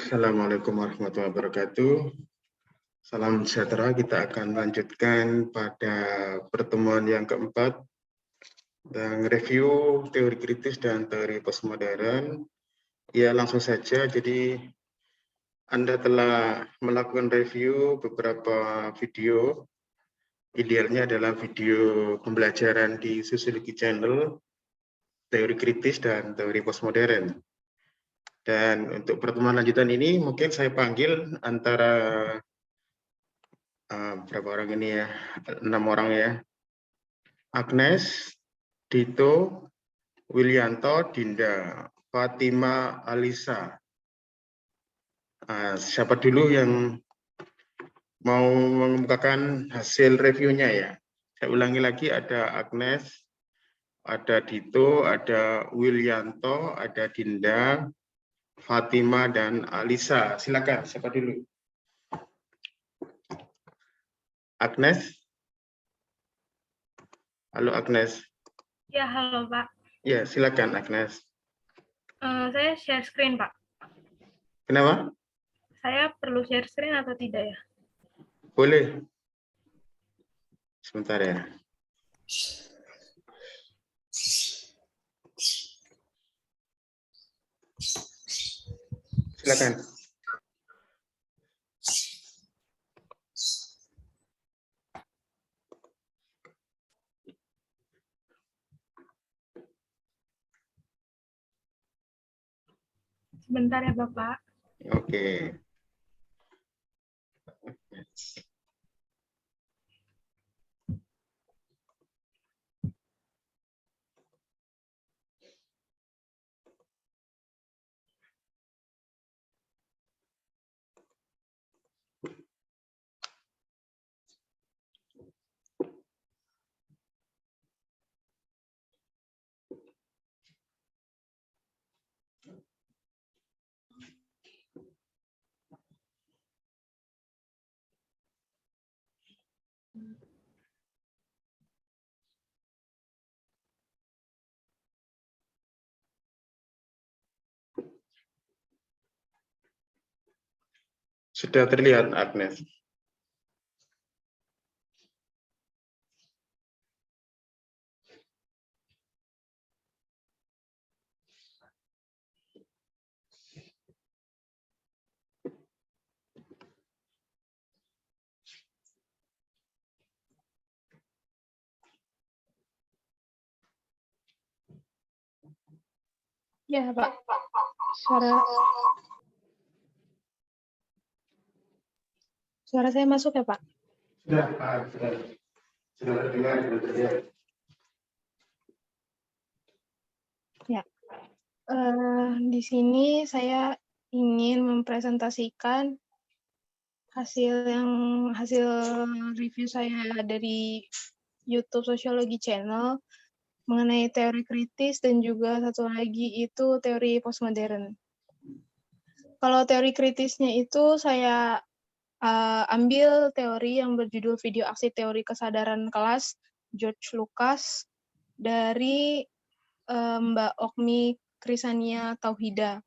Assalamualaikum warahmatullahi wabarakatuh. Salam sejahtera. Kita akan lanjutkan pada pertemuan yang keempat tentang review teori kritis dan teori postmodern. Ya, langsung saja. Jadi Anda telah melakukan review beberapa video. Idealnya adalah video pembelajaran di Sosiologi Channel, teori kritis dan teori postmodern. Dan untuk pertemuan lanjutan ini mungkin saya panggil antara berapa orang ini ya? 6 orang ya. Agnes, Dito, Willianto, Dinda, Fatima, Alisa. Siapa dulu yang mau mengemukakan hasil reviewnya ya? Saya ulangi lagi, ada Agnes, ada Dito, ada Willianto, ada Dinda, Fatima, dan Alisa. Silakan, siapa dulu? Agnes? Halo Agnes. Ya, halo Pak. Ya, silakan Agnes. Saya share screen, Pak. Kenapa? Saya perlu share screen atau tidak ya? Boleh. Sebentar ya. Silakan. Sebentar ya, Bapak. Oke. Sudah terlihat, Agnes? Ya, Pak. Suara saya masuk ya, Pak? Sudah, sudah terdengar, sudah terlihat. Ya. Di sini saya ingin mempresentasikan hasil review saya dari YouTube Sosiologi Channel mengenai teori kritis dan juga satu lagi itu teori postmodern. Kalau teori kritisnya itu saya ambil teori yang berjudul Video Aksi Teori Kesadaran Kelas George Lucas dari Mbak Okmi Krisania Tauhida.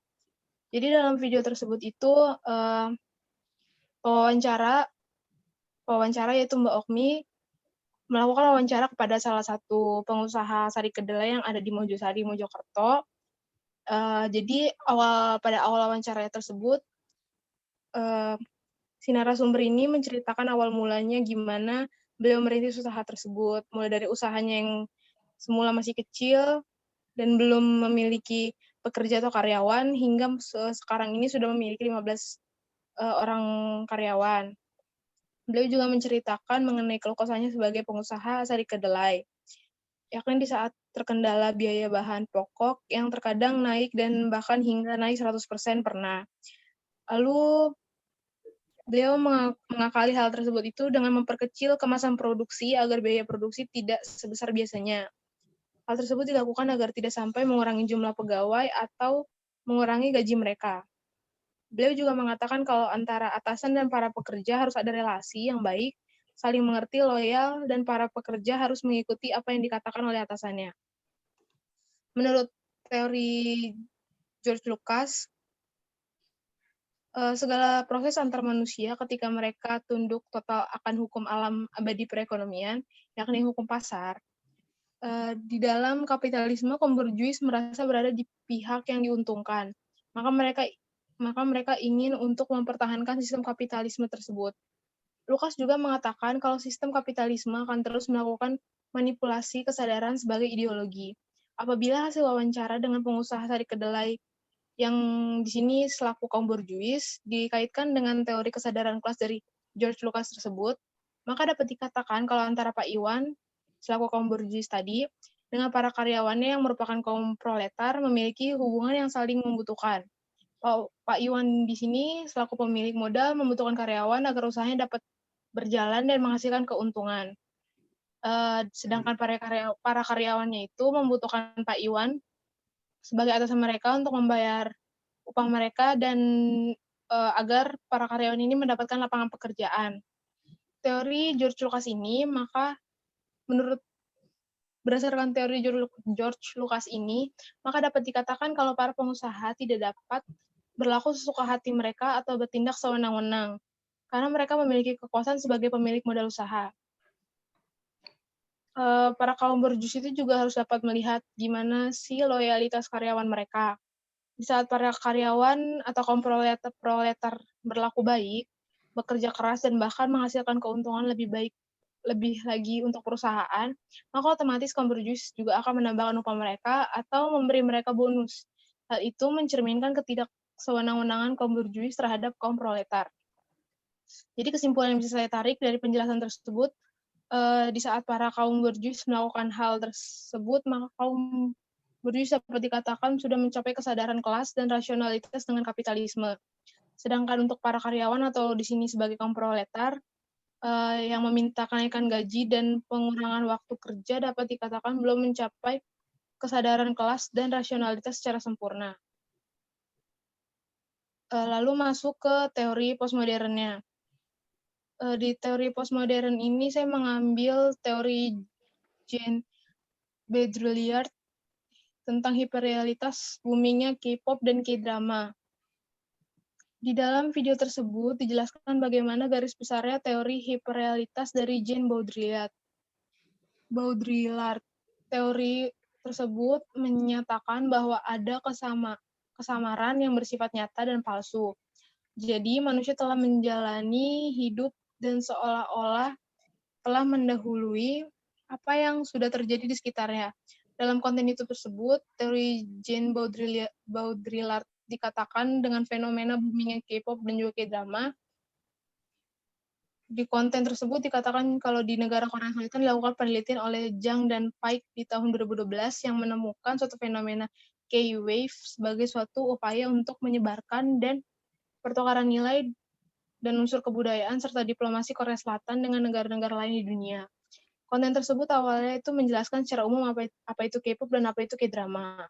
Jadi dalam video tersebut itu wawancara yaitu Mbak Okmi melakukan wawancara kepada salah satu pengusaha sari kedelai yang ada di Mojosari, Mojokerto. Jadi pada awal wawancara tersebut si narasumber ini menceritakan awal mulanya gimana beliau merintis usaha tersebut, mulai dari usahanya yang semula masih kecil dan belum memiliki pekerja atau karyawan, hingga sekarang ini sudah memiliki 15 orang karyawan. Beliau juga menceritakan mengenai keluh kesahnya sebagai pengusaha sari kedelai, yakni di saat terkendala biaya bahan pokok yang terkadang naik dan bahkan hingga naik 100% pernah. Lalu beliau mengakali hal tersebut itu dengan memperkecil kemasan produksi agar biaya produksi tidak sebesar biasanya. Hal tersebut dilakukan agar tidak sampai mengurangi jumlah pegawai atau mengurangi gaji mereka. Beliau juga mengatakan kalau antara atasan dan para pekerja harus ada relasi yang baik, saling mengerti, loyal, dan para pekerja harus mengikuti apa yang dikatakan oleh atasannya. Menurut teori George Lucas, Segala proses antar manusia ketika mereka tunduk total akan hukum alam abadi perekonomian, yakni hukum pasar. Di dalam kapitalisme, kaum borjuis merasa berada di pihak yang diuntungkan. Maka mereka ingin untuk mempertahankan sistem kapitalisme tersebut. Lukas juga mengatakan kalau sistem kapitalisme akan terus melakukan manipulasi kesadaran sebagai ideologi. Apabila hasil wawancara dengan pengusaha sari kedelai yang di sini selaku kaum borjuis dikaitkan dengan teori kesadaran kelas dari George Lucas tersebut, maka dapat dikatakan kalau antara Pak Iwan selaku kaum borjuis tadi dengan para karyawannya yang merupakan kaum proletar memiliki hubungan yang saling membutuhkan. Pak Iwan di sini selaku pemilik modal membutuhkan karyawan agar usahanya dapat berjalan dan menghasilkan keuntungan. Sedangkan para karyawannya itu membutuhkan Pak Iwan sebagai atasan mereka untuk membayar upah mereka dan agar para karyawan ini mendapatkan lapangan pekerjaan. Teori George Lucas ini, berdasarkan teori George Lucas ini, maka dapat dikatakan kalau para pengusaha tidak dapat berlaku sesuka hati mereka atau bertindak sewenang-wenang, karena mereka memiliki kekuasaan sebagai pemilik modal usaha. Para kaum borjuis itu juga harus dapat melihat gimana sih loyalitas karyawan mereka. Di saat para karyawan atau kaum proletar berlaku baik, bekerja keras dan bahkan menghasilkan keuntungan lebih lagi untuk perusahaan, maka otomatis kaum borjuis juga akan menambahkan upah mereka atau memberi mereka bonus. Hal itu mencerminkan ketidaksewenang-wenangan kaum borjuis terhadap kaum proletar. Jadi kesimpulan yang bisa saya tarik dari penjelasan tersebut, di saat para kaum borjuis melakukan hal tersebut, maka kaum borjuis dapat dikatakan sudah mencapai kesadaran kelas dan rasionalitas dengan kapitalisme. Sedangkan untuk para karyawan atau di sini sebagai kaum proletar, yang meminta kenaikan gaji dan pengurangan waktu kerja dapat dikatakan belum mencapai kesadaran kelas dan rasionalitas secara sempurna. Lalu masuk ke teori postmodernnya. Di teori postmodern ini saya mengambil teori Jean Baudrillard tentang hiperrealitas boomingnya K-pop dan K-drama. Di dalam video tersebut dijelaskan bagaimana garis besarnya teori hiperrealitas dari Jean Baudrillard. Teori tersebut menyatakan bahwa ada kesamaran yang bersifat nyata dan palsu. Jadi manusia telah menjalani hidup dan seolah-olah telah mendahului apa yang sudah terjadi di sekitarnya. Dalam konten itu tersebut, teori Jean Baudrillard dikatakan dengan fenomena boomingnya K-pop dan juga K-drama. Di konten tersebut dikatakan kalau di negara Korea Selatan dilakukan penelitian oleh Zhang dan Pike di tahun 2012 yang menemukan suatu fenomena K-wave sebagai suatu upaya untuk menyebarkan dan pertukaran nilai dan unsur kebudayaan serta diplomasi Korea Selatan dengan negara-negara lain di dunia. Konten tersebut awalnya itu menjelaskan secara umum apa itu K-pop dan apa itu K-drama.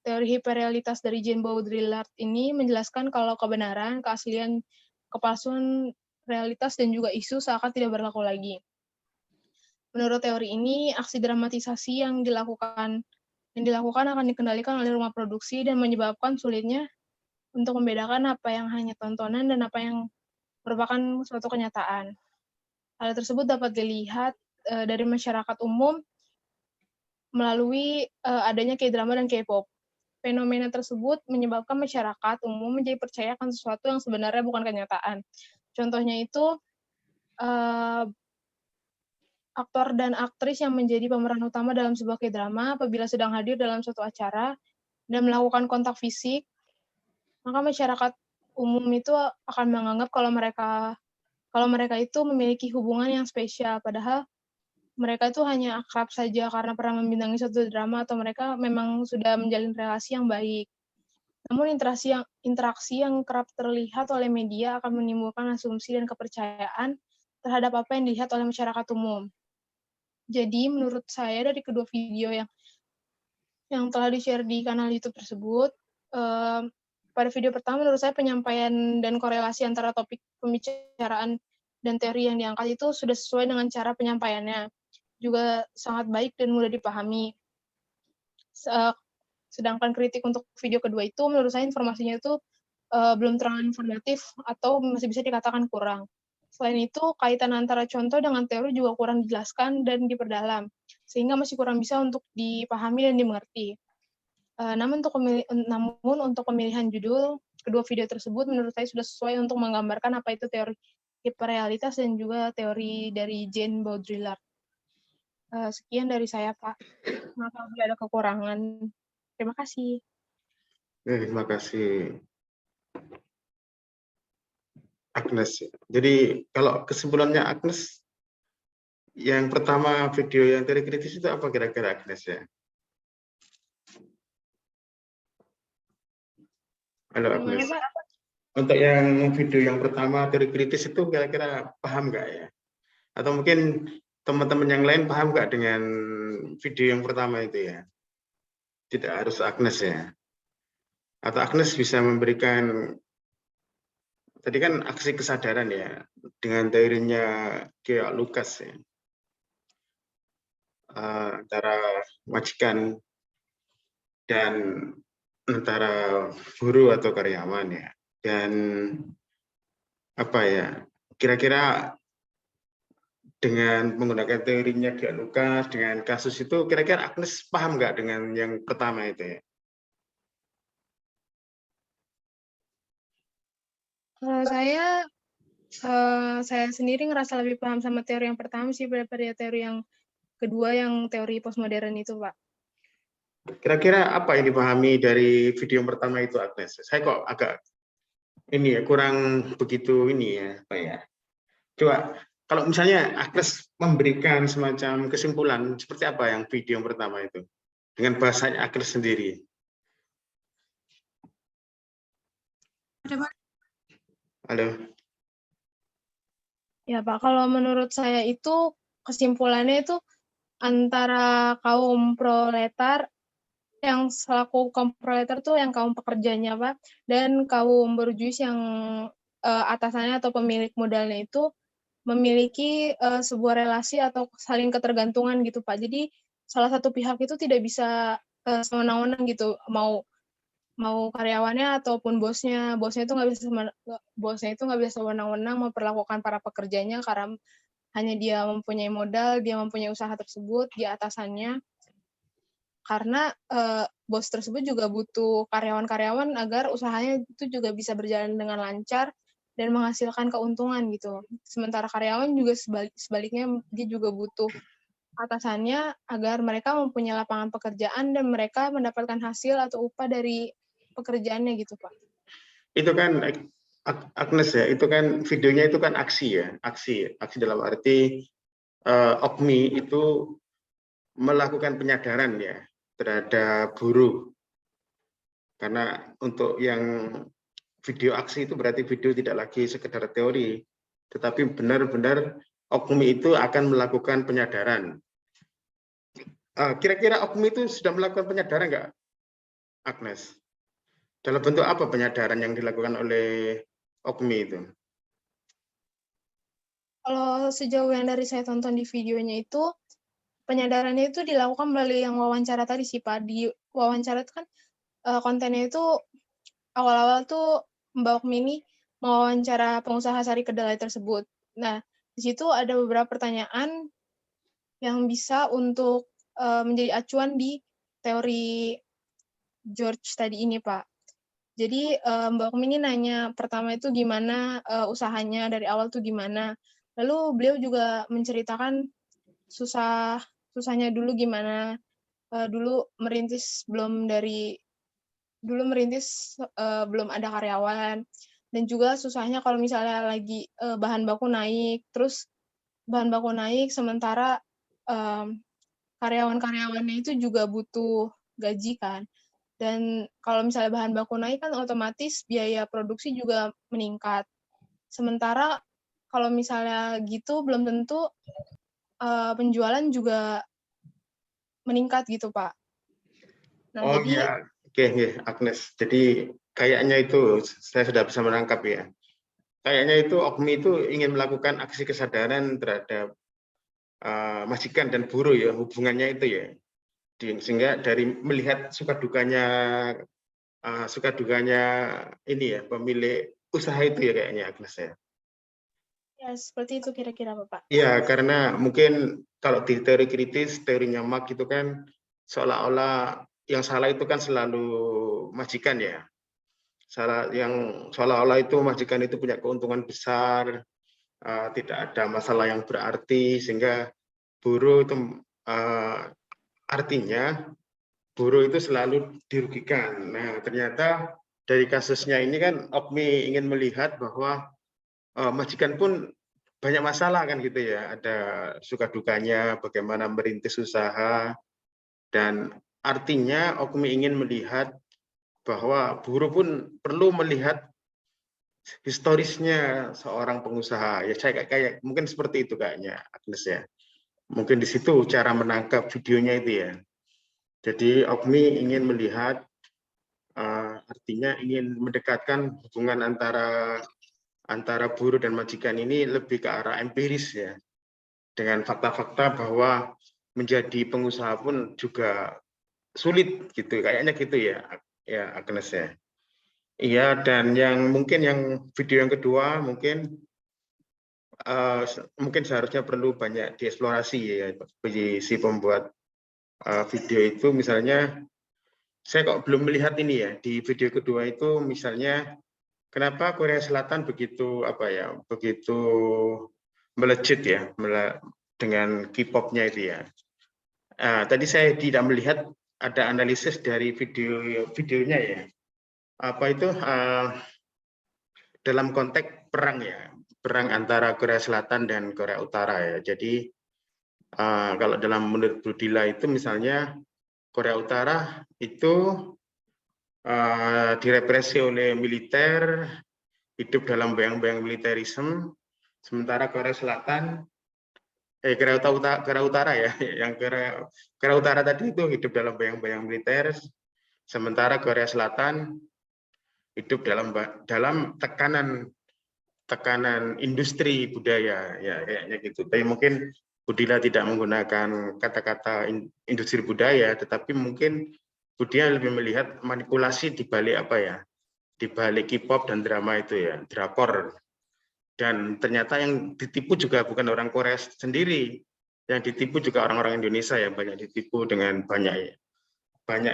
Teori hiperrealitas dari Jean Baudrillard ini menjelaskan kalau kebenaran, keaslian, kepalsuan realitas dan juga isu seakan tidak berlaku lagi. Menurut teori ini, aksi dramatisasi yang dilakukan akan dikendalikan oleh rumah produksi dan menyebabkan sulitnya untuk membedakan apa yang hanya tontonan dan apa yang merupakan suatu kenyataan. Hal tersebut dapat dilihat dari masyarakat umum melalui adanya K-drama dan K-pop. Fenomena tersebut menyebabkan masyarakat umum menjadi percaya akan sesuatu yang sebenarnya bukan kenyataan. Contohnya itu aktor dan aktris yang menjadi pemeran utama dalam sebuah K-drama apabila sedang hadir dalam suatu acara dan melakukan kontak fisik, maka masyarakat umum itu akan menganggap kalau mereka itu memiliki hubungan yang spesial, padahal mereka itu hanya akrab saja karena pernah membintangi suatu drama atau mereka memang sudah menjalin relasi yang baik. Namun interaksi yang kerap terlihat oleh media akan menimbulkan asumsi dan kepercayaan terhadap apa yang dilihat oleh masyarakat umum. Jadi menurut saya dari kedua video yang telah di-share di kanal YouTube tersebut, pada video pertama menurut saya penyampaian dan korelasi antara topik pembicaraan dan teori yang diangkat itu sudah sesuai dengan cara penyampaiannya. Juga sangat baik dan mudah dipahami. Sedangkan kritik untuk video kedua itu menurut saya informasinya itu belum terlalu informatif atau masih bisa dikatakan kurang. Selain itu, kaitan antara contoh dengan teori juga kurang dijelaskan dan diperdalam, sehingga masih kurang bisa untuk dipahami dan dimengerti. Namun untuk pemilihan judul kedua video tersebut menurut saya sudah sesuai untuk menggambarkan apa itu teori hiperrealitas dan juga teori dari Jane Baudrillard. Sekian dari saya, Pak. Maaf apabila ada kekurangan. Terima kasih. Terima kasih, Agnes. Jadi kalau kesimpulannya Agnes, yang pertama video yang teori kritis itu apa kira-kira, Agnes ya? Halo Gimana, Agnes. Pak? Untuk yang video yang pertama teori kritis itu kira-kira paham nggak ya? Atau mungkin teman-teman yang lain paham nggak dengan video yang pertama itu ya? Tidak harus Agnes ya. Atau Agnes bisa memberikan, tadi kan aksi kesadaran ya, dengan teorinya Georg Lucas ya, antara majikan dan antara guru atau karyawan ya. Dan apa ya, kira-kira dengan menggunakan teorinya Georg Lucas dengan kasus itu, kira-kira Agnes paham nggak dengan yang pertama itu ya? Saya sendiri ngerasa lebih paham sama teori yang pertama sih daripada teori yang kedua, yang teori postmodern itu, Pak. Kira-kira apa yang dipahami dari video yang pertama itu, Agnes? Saya kok agak ini ya, kurang begitu ini ya, apa ya? Coba kalau misalnya Agnes memberikan semacam kesimpulan seperti apa yang video yang pertama itu dengan bahasanya Agnes sendiri. Halo. Ya, Pak, kalau menurut saya itu kesimpulannya itu antara kaum proletar yang selaku kaum proletar tuh yang kaum pekerjanya, Pak, dan kaum borjuis yang atasannya atau pemilik modalnya itu memiliki sebuah relasi atau saling ketergantungan gitu, Pak. Jadi salah satu pihak itu tidak bisa sewenang-wenang gitu, mau karyawannya ataupun bosnya itu nggak bisa sewenang-wenang memperlakukan para pekerjanya karena hanya dia mempunyai modal, dia mempunyai usaha tersebut di atasannya. Karena bos tersebut juga butuh karyawan-karyawan agar usahanya itu juga bisa berjalan dengan lancar dan menghasilkan keuntungan gitu. Sementara karyawan juga sebaliknya dia juga butuh atasannya agar mereka mempunyai lapangan pekerjaan dan mereka mendapatkan hasil atau upah dari pekerjaannya gitu, Pak. Itu kan Agnes ya, itu kan videonya itu kan aksi ya, aksi dalam arti Okmi itu melakukan penyadaran ya terhadap buruh. Karena untuk yang video aksi itu berarti video tidak lagi sekedar teori, tetapi benar-benar Okmi itu akan melakukan penyadaran. Kira-kira Okmi itu sudah melakukan penyadaran nggak, Agnes? Dalam bentuk apa penyadaran yang dilakukan oleh Okmi itu? Kalau sejauh yang dari saya tonton di videonya itu, penyadarannya itu dilakukan melalui yang wawancara tadi sih, Pak. Di wawancara itu kan kontennya itu awal-awal tuh Mbak Okmi ini mewawancara pengusaha sari kedelai tersebut. Nah, di situ ada beberapa pertanyaan yang bisa untuk menjadi acuan di teori George tadi ini, Pak. Jadi Mbak Okmi ini nanya pertama itu gimana usahanya dari awal tuh gimana. Lalu beliau juga menceritakan susahnya dulu gimana. Dulu merintis belum ada karyawan, dan juga susahnya kalau misalnya lagi bahan baku naik, terus bahan baku naik sementara karyawan-karyawannya itu juga butuh gaji kan. Dan kalau misalnya bahan baku naik kan otomatis biaya produksi juga meningkat. Sementara kalau misalnya gitu belum tentu penjualan juga meningkat gitu, Pak. Nah, Oh jadi ya, oke, Agnes. Jadi kayaknya itu saya sudah bisa menangkap ya. Kayaknya itu Okmi itu ingin melakukan aksi kesadaran terhadap majikan dan buruh ya, hubungannya itu ya. Sehingga dari melihat suka dukanya suka dukanya ini ya, pemilik usaha itu ya kayaknya Agnes ya. Ya, seperti itu kira-kira Bapak. Ya, karena mungkin kalau di teori kritis, teorinya Marx itu kan seolah-olah yang salah itu kan selalu majikan ya. Seolah-olah itu majikan itu punya keuntungan besar, tidak ada masalah yang berarti, sehingga buruh itu artinya buruh itu selalu dirugikan. Nah, ternyata dari kasusnya ini kan OKMI ingin melihat bahwa majikan pun banyak masalah kan gitu ya, ada suka dukanya, bagaimana merintis usaha, dan artinya OKMI ingin melihat bahwa buruh pun perlu melihat historisnya seorang pengusaha. Ya saya kayak mungkin seperti itu kayaknya Agnes ya. Mungkin di situ cara menangkap videonya itu ya. Jadi OKMI ingin melihat artinya ingin mendekatkan hubungan antara buruh dan majikan ini lebih ke arah empiris ya, dengan fakta-fakta bahwa menjadi pengusaha pun juga sulit gitu, kayaknya gitu ya Agnes ya. Iya, dan yang mungkin yang video yang kedua mungkin mungkin seharusnya perlu banyak dieksplorasi ya bagi si pembuat video itu. Misalnya saya kok belum melihat ini ya di video kedua itu, misalnya kenapa Korea Selatan begitu begitu melejit ya dengan K-pop-nya itu ya. Tadi saya tidak melihat ada analisis dari videonya ya. Apa itu dalam konteks perang ya, perang antara Korea Selatan dan Korea Utara ya. Jadi kalau dalam menurut Budila itu misalnya Korea Utara itu direpresi oleh militer, hidup dalam bayang-bayang militerisme, sementara Korea Selatan Korea Utara ya, yang Korea Utara tadi itu hidup dalam bayang-bayang militer, sementara Korea Selatan hidup dalam tekanan industri budaya ya kayaknya gitu. Tapi mungkin Budila tidak menggunakan kata-kata industri budaya, tetapi mungkin Budila lebih melihat manipulasi di balik di balik K-pop dan drama itu ya, drakor. Dan ternyata yang ditipu juga bukan orang Korea sendiri, yang ditipu juga orang-orang Indonesia ya, banyak ditipu dengan banyak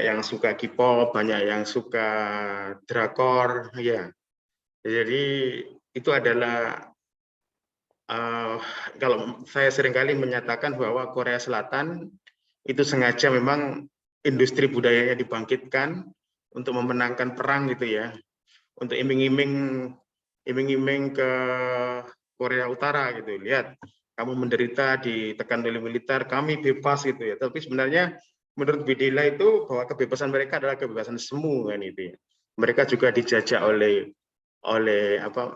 yang suka K-pop, banyak yang suka drakor ya. Jadi itu adalah kalau saya seringkali menyatakan bahwa Korea Selatan itu sengaja memang industri budayanya dibangkitkan untuk memenangkan perang gitu ya, untuk iming-iming ke Korea Utara gitu. Lihat, kamu menderita ditekan oleh militer, kami bebas gitu ya. Tapi sebenarnya menurut Bidila itu bahwa kebebasan mereka adalah kebebasan semu kan itu ya. Mereka juga dijajah oleh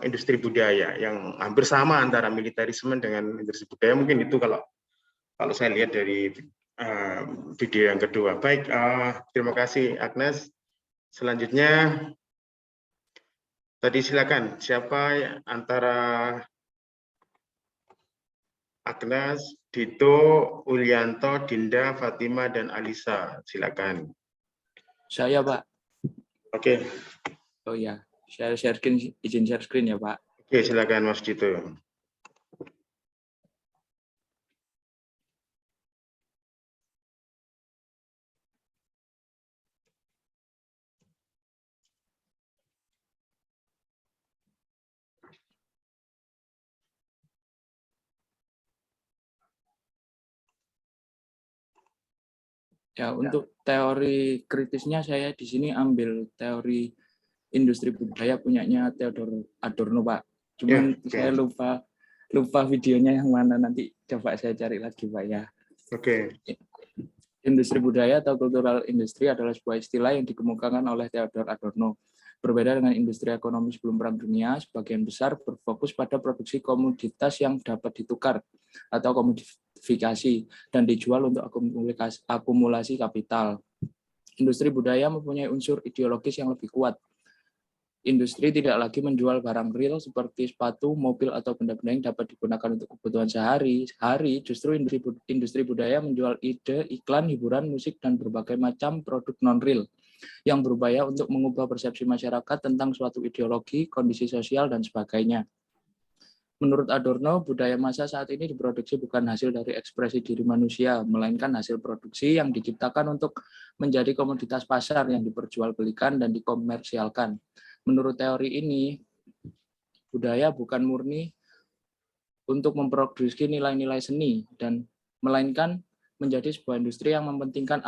industri budaya yang hampir sama antara militerisme dengan industri budaya. Mungkin itu kalau saya lihat dari video yang kedua. Baik, terima kasih Agnes. Selanjutnya tadi silakan siapa antara Agnes, Dito, Ulyanto, Dinda, Fatima, dan Alisa. Silakan. Saya, Pak. Oke. Oh ya, saya izin share screen ya, Pak. Oke, silakan Mas Dito. Ya, untuk teori kritisnya saya di sini ambil teori industri budaya punyanya Theodor Adorno, Pak. Cuman saya lupa videonya yang mana, nanti coba saya cari lagi, Pak ya. Oke. Industri budaya atau cultural industry adalah sebuah istilah yang dikemukakan oleh Theodor Adorno. Berbeda dengan industri ekonomi sebelum Perang Dunia, sebagian besar berfokus pada produksi komoditas yang dapat ditukar atau komodifikasi dan dijual untuk akumulasi kapital. Industri budaya mempunyai unsur ideologis yang lebih kuat. Industri tidak lagi menjual barang real seperti sepatu, mobil, atau benda-benda yang dapat digunakan untuk kebutuhan sehari-hari. Justru industri budaya menjual ide, iklan, hiburan, musik, dan berbagai macam produk non-real yang berupaya untuk mengubah persepsi masyarakat tentang suatu ideologi, kondisi sosial, dan sebagainya. Menurut Adorno, budaya massa saat ini diproduksi bukan hasil dari ekspresi diri manusia, melainkan hasil produksi yang diciptakan untuk menjadi komoditas pasar yang diperjualbelikan dan dikomersialkan. Menurut teori ini, budaya bukan murni untuk memproduksi nilai-nilai seni, dan melainkan menjadi sebuah industri yang mementingkan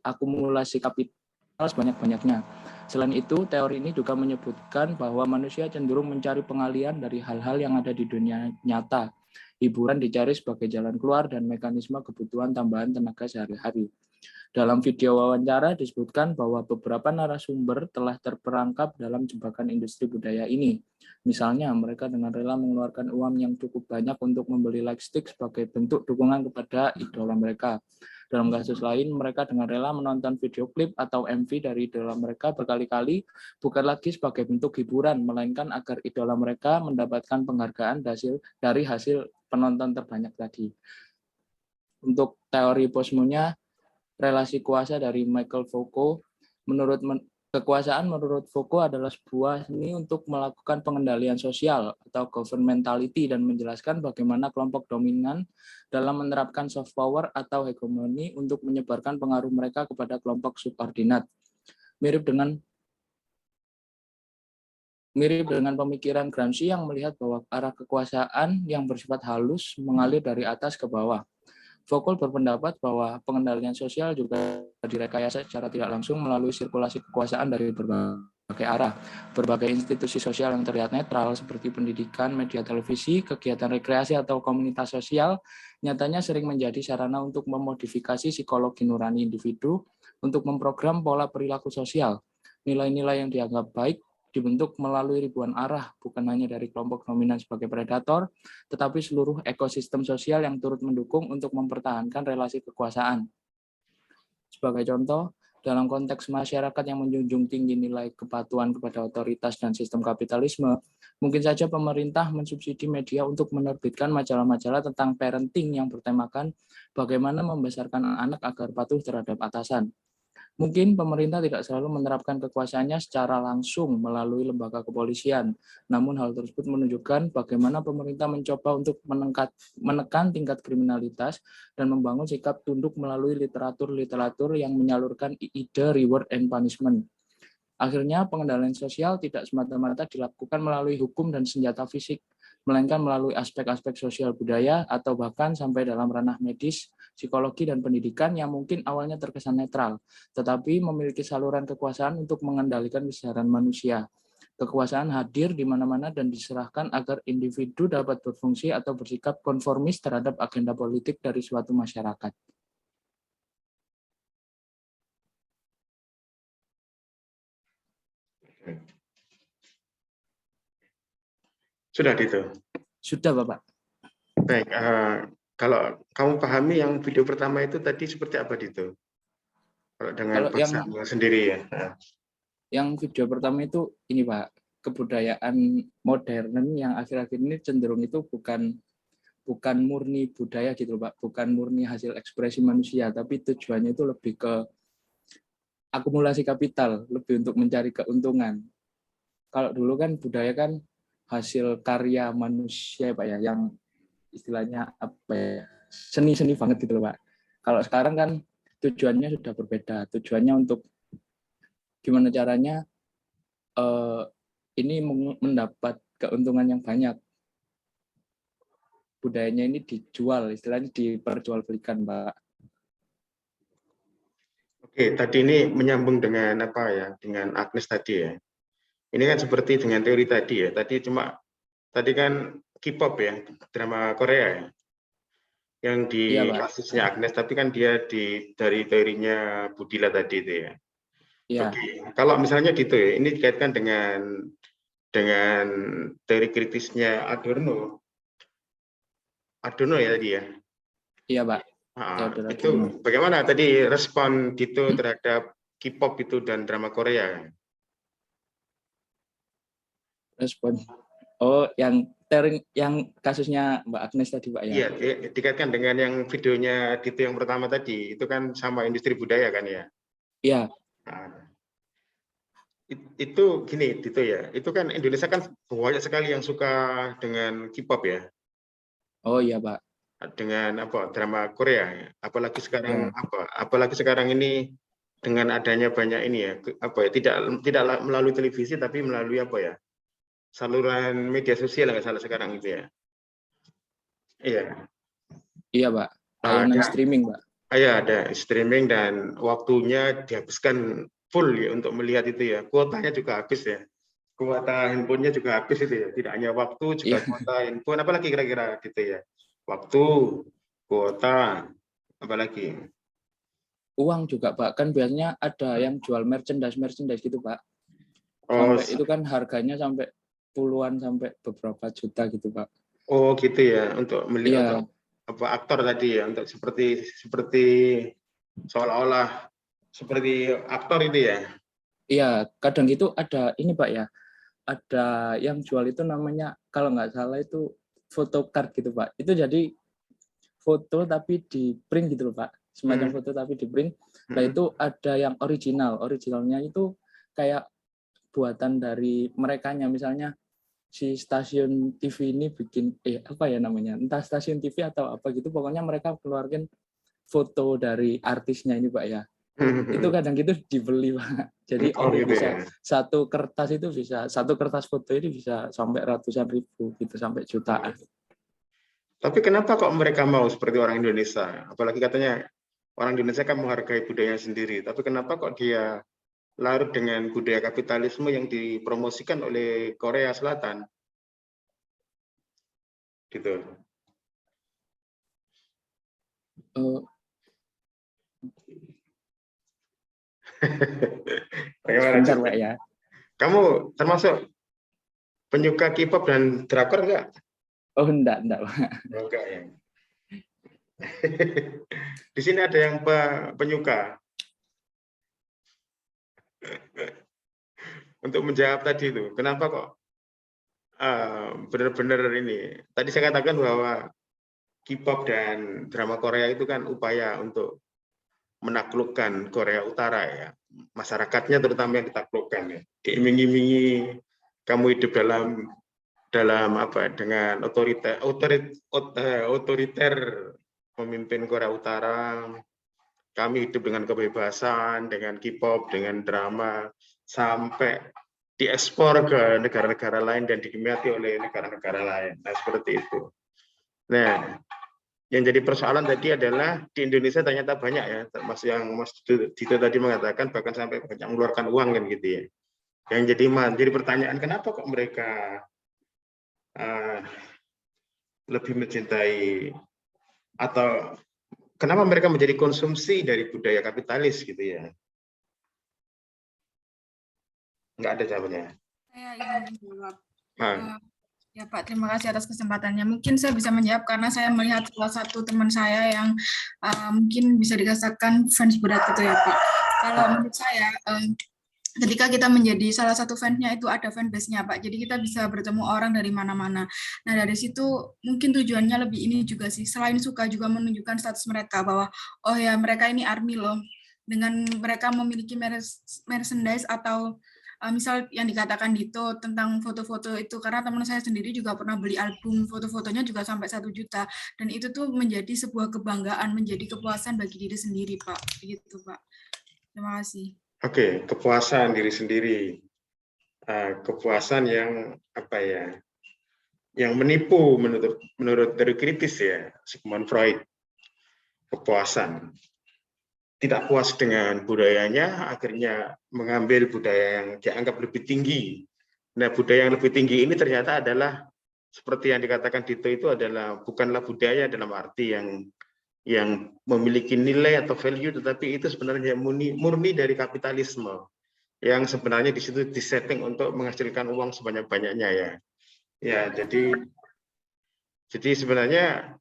akumulasi kapital sebanyak-banyaknya. Selain itu, teori ini juga menyebutkan bahwa manusia cenderung mencari pengalihan dari hal-hal yang ada di dunia nyata. Hiburan dicari sebagai jalan keluar dan mekanisme kebutuhan tambahan tenaga sehari-hari. Dalam video wawancara disebutkan bahwa beberapa narasumber telah terperangkap dalam jebakan industri budaya ini. Misalnya, mereka dengan rela mengeluarkan uang yang cukup banyak untuk membeli lightstick sebagai bentuk dukungan kepada idola mereka. Dalam kasus lain, mereka dengan rela menonton video klip atau MV dari idola mereka berkali-kali, bukan lagi sebagai bentuk hiburan, melainkan agar idola mereka mendapatkan penghargaan dari hasil penonton terbanyak tadi. Untuk teori Postmonya, relasi kuasa dari Michael Foucault, kekuasaan menurut Foucault adalah sebuah seni untuk melakukan pengendalian sosial atau governmentality dan menjelaskan bagaimana kelompok dominan dalam menerapkan soft power atau hegemoni untuk menyebarkan pengaruh mereka kepada kelompok subordinat. Mirip dengan pemikiran Gramsci yang melihat bahwa arah kekuasaan yang bersifat halus mengalir dari atas ke bawah. Foucault berpendapat bahwa pengendalian sosial juga direkayasa secara tidak langsung melalui sirkulasi kekuasaan dari berbagai arah. Berbagai institusi sosial yang terlihat netral seperti pendidikan, media televisi, kegiatan rekreasi atau komunitas sosial nyatanya sering menjadi sarana untuk memodifikasi psikologi nurani individu untuk memprogram pola perilaku sosial. Nilai-nilai yang dianggap baik dibentuk melalui ribuan arah, bukan hanya dari kelompok dominan sebagai predator, tetapi seluruh ekosistem sosial yang turut mendukung untuk mempertahankan relasi kekuasaan. Sebagai contoh, dalam konteks masyarakat yang menjunjung tinggi nilai kepatuhan kepada otoritas dan sistem kapitalisme, mungkin saja pemerintah mensubsidi media untuk menerbitkan majalah-majalah tentang parenting yang bertemakan bagaimana membesarkan anak agar patuh terhadap atasan. Mungkin pemerintah tidak selalu menerapkan kekuasaannya secara langsung melalui lembaga kepolisian, namun hal tersebut menunjukkan bagaimana pemerintah mencoba untuk menekan tingkat kriminalitas dan membangun sikap tunduk melalui literatur yang menyalurkan ide reward and punishment. Akhirnya, pengendalian sosial tidak semata-mata dilakukan melalui hukum dan senjata fisik, melainkan melalui aspek-aspek sosial budaya atau bahkan sampai dalam ranah medis, psikologi, dan pendidikan yang mungkin awalnya terkesan netral, tetapi memiliki saluran kekuasaan untuk mengendalikan kesadaran manusia. Kekuasaan hadir di mana-mana dan diserahkan agar individu dapat berfungsi atau bersikap konformis terhadap agenda politik dari suatu masyarakat. Sudah Dito? Sudah, Bapak. Baik, kalau kamu pahami yang video pertama itu tadi seperti apa Dito? Kalau dengan paksanya sendiri ya. Yang video pertama itu ini Pak, kebudayaan modern yang akhir-akhir ini cenderung itu bukan murni budaya gitu Pak, bukan murni hasil ekspresi manusia, tapi tujuannya itu lebih ke akumulasi kapital, lebih untuk mencari keuntungan. Kalau dulu kan budaya kan hasil karya manusia Pak ya, yang istilahnya apa ya, seni-seni banget gitu Pak. Kalau sekarang kan tujuannya sudah berbeda, tujuannya untuk gimana caranya ini mendapat keuntungan yang banyak. Budayanya ini dijual, istilahnya diperjualbelikan Pak. Oke, tadi ini menyambung dengan apa ya, dengan Agnes tadi ya. Ini kan seperti dengan teori tadi ya. Tadi kan K-pop ya, drama Korea ya. Yang di kasusnya Agnes, tapi kan dia dari teorinya Budila tadi itu ya. Iya. Oke. Kalau misalnya gitu ya, ini dikaitkan dengan teori kritisnya Adorno ya tadi ya. Iya Pak. Itu bagaimana tadi respon Dito terhadap K-pop itu dan drama Korea? Respon. yang kasusnya Mbak Agnes tadi Pak ya? Iya, dikaitkan dengan yang videonya Dito yang pertama tadi, itu kan sama industri budaya kan ya? Iya. Itu gini, Dito ya. Itu kan Indonesia kan banyak sekali yang suka dengan K-pop ya, Oh iya, Pak. dengan apa drama Korea. Ya. Ya. Apalagi sekarang ini dengan adanya banyak ini ya, tidak melalui televisi tapi melalui apa ya, saluran media sosial nggak salah sekarang itu ya. Iya. Iya, Pak. Layanan Ada, streaming, Pak. ada streaming dan waktunya dihabiskan full ya untuk melihat itu ya. Kuotanya juga habis ya. Kuota handphonenya juga habis itu ya. Tidak hanya waktu, juga Iya. kuota handphone. Apalagi kira-kira gitu ya. Waktu, kuota, apalagi. Uang juga, Pak. Kan biasanya ada yang jual merchandise gitu, Pak. Oh, Sampai itu kan harganya sampai puluhan sampai beberapa juta gitu, Pak. oh gitu ya. Untuk melihat Iya, apa aktor tadi ya. Untuk seperti seolah-olah seperti aktor itu ya. iya. Kadang itu ada ini, Pak ya. Ada yang jual itu namanya kalau nggak salah itu photocard gitu, Pak. Itu jadi foto tapi di print gitu loh, Pak. Semacam foto tapi di print. Nah itu ada yang originalnya itu kayak buatan dari merekanya. Misalnya si stasiun TV ini bikin apa ya namanya, entah stasiun TV atau apa gitu, pokoknya mereka keluarkan foto dari artisnya ini, Pak ya. Itu kadang gitu dibeli, Pak. Jadi Oh gitu bisa ya. satu kertas foto ini bisa sampai ratusan ribu gitu, sampai jutaan. Tapi kenapa kok mereka mau seperti orang Indonesia? Apalagi katanya orang Indonesia kan menghargai budayanya sendiri. Tapi kenapa kok dia larut dengan budaya kapitalisme yang dipromosikan oleh Korea Selatan? Gitu. Bagaimana, Sebentar, Cip? Pak ya. Kamu termasuk penyuka K-pop dan drakor enggak? Oh, enggak, Pak. Enggak ya. Di sini ada yang penyuka. Untuk menjawab tadi itu, kenapa kok benar-benar ini? Tadi saya katakan bahwa K-pop dan drama Korea itu kan upaya untuk menaklukkan Korea Utara ya, masyarakatnya terutama yang ditaklukkan ya, diiming-imingi kamu hidup dalam apa dengan otoriter pemimpin Korea Utara, kami hidup dengan kebebasan, dengan K-pop, dengan drama, sampai diekspor ke negara-negara lain dan dinikmati oleh negara-negara lain. Nah, seperti itu. Nah, yang jadi persoalan tadi adalah di Indonesia ternyata banyak ya, termasuk yang Mas Dito tadi mengatakan bahkan sampai banyak mengeluarkan uang kan gitu ya. Yang jadi pertanyaan kenapa kok mereka lebih mencintai atau kenapa mereka menjadi konsumsi dari budaya kapitalis gitu ya? Nggak ada jawabannya. Saya ingin menjawab. Nah. Ya Pak, terima kasih atas kesempatannya. Mungkin saya bisa menjawab karena saya melihat salah satu teman saya yang mungkin bisa dikatakan fans berat gitu ya Pak. Kalau menurut saya, ketika kita menjadi salah satu fansnya itu ada fanbase-nya Pak. Jadi kita bisa bertemu orang dari mana-mana. Nah dari situ mungkin tujuannya lebih ini juga sih. Selain suka juga menunjukkan status mereka bahwa oh ya mereka ini ARMY loh. Dengan mereka memiliki merchandise atau misal yang dikatakan Dito tentang foto-foto itu, karena teman saya sendiri juga pernah beli album foto-fotonya juga sampai 1 juta, dan itu tuh menjadi sebuah kebanggaan, menjadi kepuasan bagi diri sendiri Pak, begitu Pak. Terima kasih. Oke, kepuasan diri sendiri, kepuasan yang apa ya, yang menipu menurut teori kritis ya, Sigmund Freud, kepuasan. Tidak puas dengan budayanya, akhirnya mengambil budaya yang dianggap lebih tinggi. Nah, budaya yang lebih tinggi ini ternyata adalah seperti yang dikatakan Dito itu adalah bukanlah budaya dalam arti yang memiliki nilai atau value, tetapi itu sebenarnya murni dari kapitalisme yang sebenarnya di situ disetting untuk menghasilkan uang sebanyak-banyaknya ya. Ya, jadi sebenarnya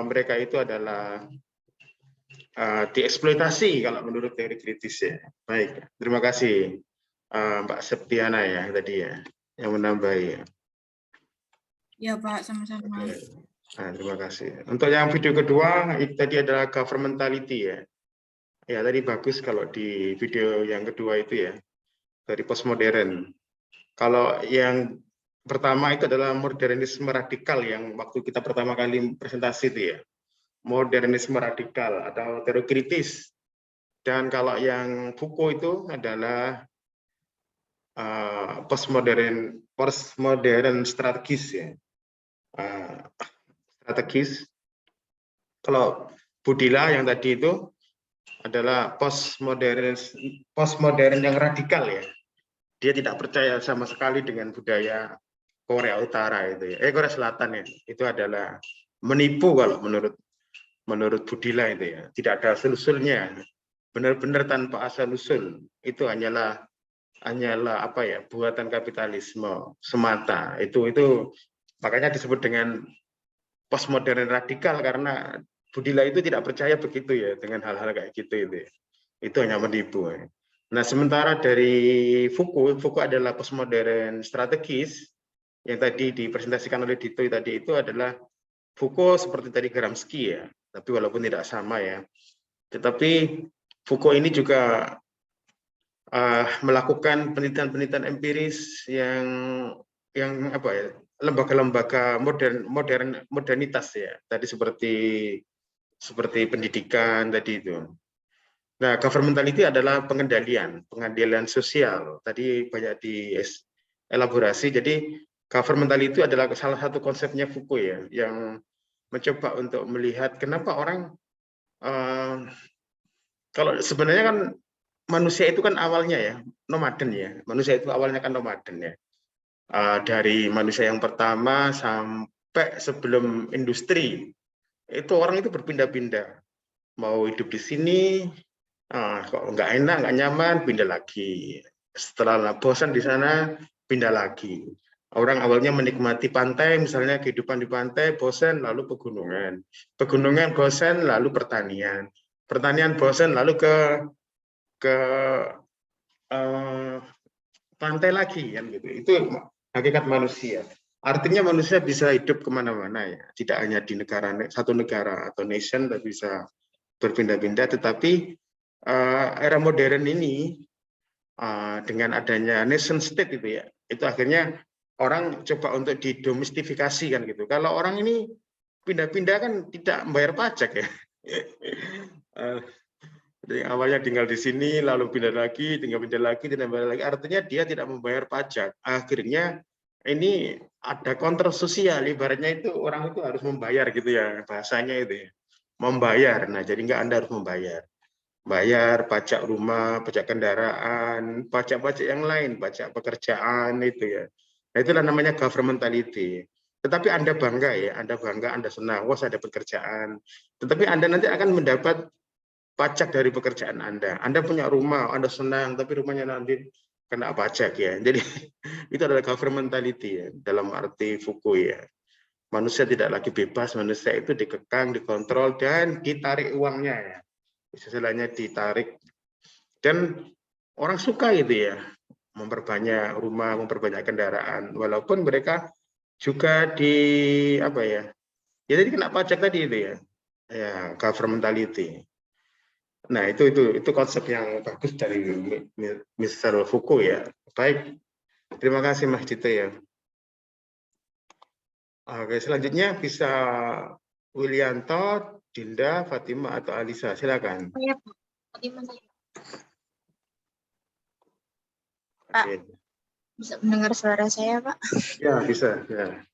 mereka itu adalah dieksploitasi kalau menurut teori kritis ya. Baik, terima kasih Mbak Septiana ya tadi ya yang menambahi ya. Ya Pak, sama-sama. Nah, terima kasih. Untuk yang video kedua itu tadi adalah governmentality ya. Ya tadi bagus kalau di video yang kedua itu ya. dari postmodern. Kalau yang pertama itu adalah modernisme radikal yang waktu kita pertama kali presentasi itu ya. Modernisme radikal atau teori kritis. Dan kalau yang Foucault itu adalah postmodern strategis ya. Strategis. Kalau Budila yang tadi itu adalah postmodern yang radikal ya. Dia tidak percaya sama sekali dengan budaya Korea Utara itu ya. Korea Selatan ya. Itu adalah menipu kalau menurut Budila itu ya. Tidak ada asal-usulnya. Benar-benar tanpa asal-usul. Itu hanyalah apa ya, buatan kapitalisme semata. Itu makanya disebut dengan postmodern radikal karena Budila itu tidak percaya begitu ya dengan hal-hal kayak gitu itu. Itu hanya menipu. Nah, sementara dari Foucault adalah postmodern strategis yang tadi dipresentasikan oleh Dito tadi itu adalah Foucault seperti tadi Gramsci ya, tapi walaupun tidak sama ya. Tetapi Foucault ini juga melakukan penelitian-penelitian empiris yang apa ya, lembaga-lembaga modernitas ya, tadi seperti pendidikan tadi itu. Nah, governmentality adalah pengendalian sosial. Tadi banyak dielaborasi. Jadi governmentality itu adalah salah satu konsepnya Foucault ya, yang mencoba untuk melihat kenapa orang kalau sebenarnya kan manusia itu kan awalnya ya nomaden ya. Manusia itu awalnya kan nomaden ya. Dari manusia yang pertama sampai sebelum industri, itu orang itu berpindah-pindah. Mau hidup di sini, kok nggak enak, nggak nyaman, pindah lagi. Setelah bosan di sana, pindah lagi. Orang awalnya menikmati pantai, misalnya kehidupan di pantai, bosan, lalu pegunungan. Pegunungan bosan, lalu pertanian. Pertanian bosan, lalu ke pantai lagi, kan gitu. Itu hakikat manusia. Artinya manusia bisa hidup kemana-mana ya, tidak hanya di satu negara atau nation, tapi bisa berpindah-pindah. Tetapi era modern ini dengan adanya nation state itu ya, itu akhirnya orang coba untuk didomestifikasi kan gitu. Kalau orang ini pindah-pindah kan tidak membayar pajak ya. Jadi awalnya tinggal di sini, lalu pindah lagi, tinggal pindah lagi, tidak membayar lagi. Artinya dia tidak membayar pajak. Akhirnya ini ada kontrol sosial, ibaratnya itu orang itu harus membayar gitu ya, bahasanya itu ya. Membayar, nah jadi nggak Anda harus membayar. Bayar pajak rumah, pajak kendaraan, pajak-pajak yang lain, pajak pekerjaan itu ya. Nah itulah namanya governmentality. Tetapi Anda bangga ya, Anda bangga, Anda senang, wah saya ada pekerjaan. Tetapi Anda nanti akan mendapat pajak dari pekerjaan Anda. Anda punya rumah, Anda senang, tapi rumahnya nanti kena pajak ya. Jadi itu adalah governmentality ya, dalam arti Foucault ya. Manusia tidak lagi bebas, manusia itu dikekang, dikontrol, dan ditarik uangnya ya. Istilahnya ditarik. Dan orang suka itu ya, memperbanyak rumah, memperbanyak kendaraan, walaupun mereka juga apa ya, jadi kena pajak tadi itu ya governmentality. Nah itu konsep yang bagus dari Mr. Foucault ya. Baik, terima kasih Mas Dito ya. Oke, selanjutnya bisa Willianto, Dinda, Fatima, atau Alisa. Silakan. Saya Pak. Fatima saya. Pak, bisa mendengar suara saya, Pak? Ya, bisa. Ya.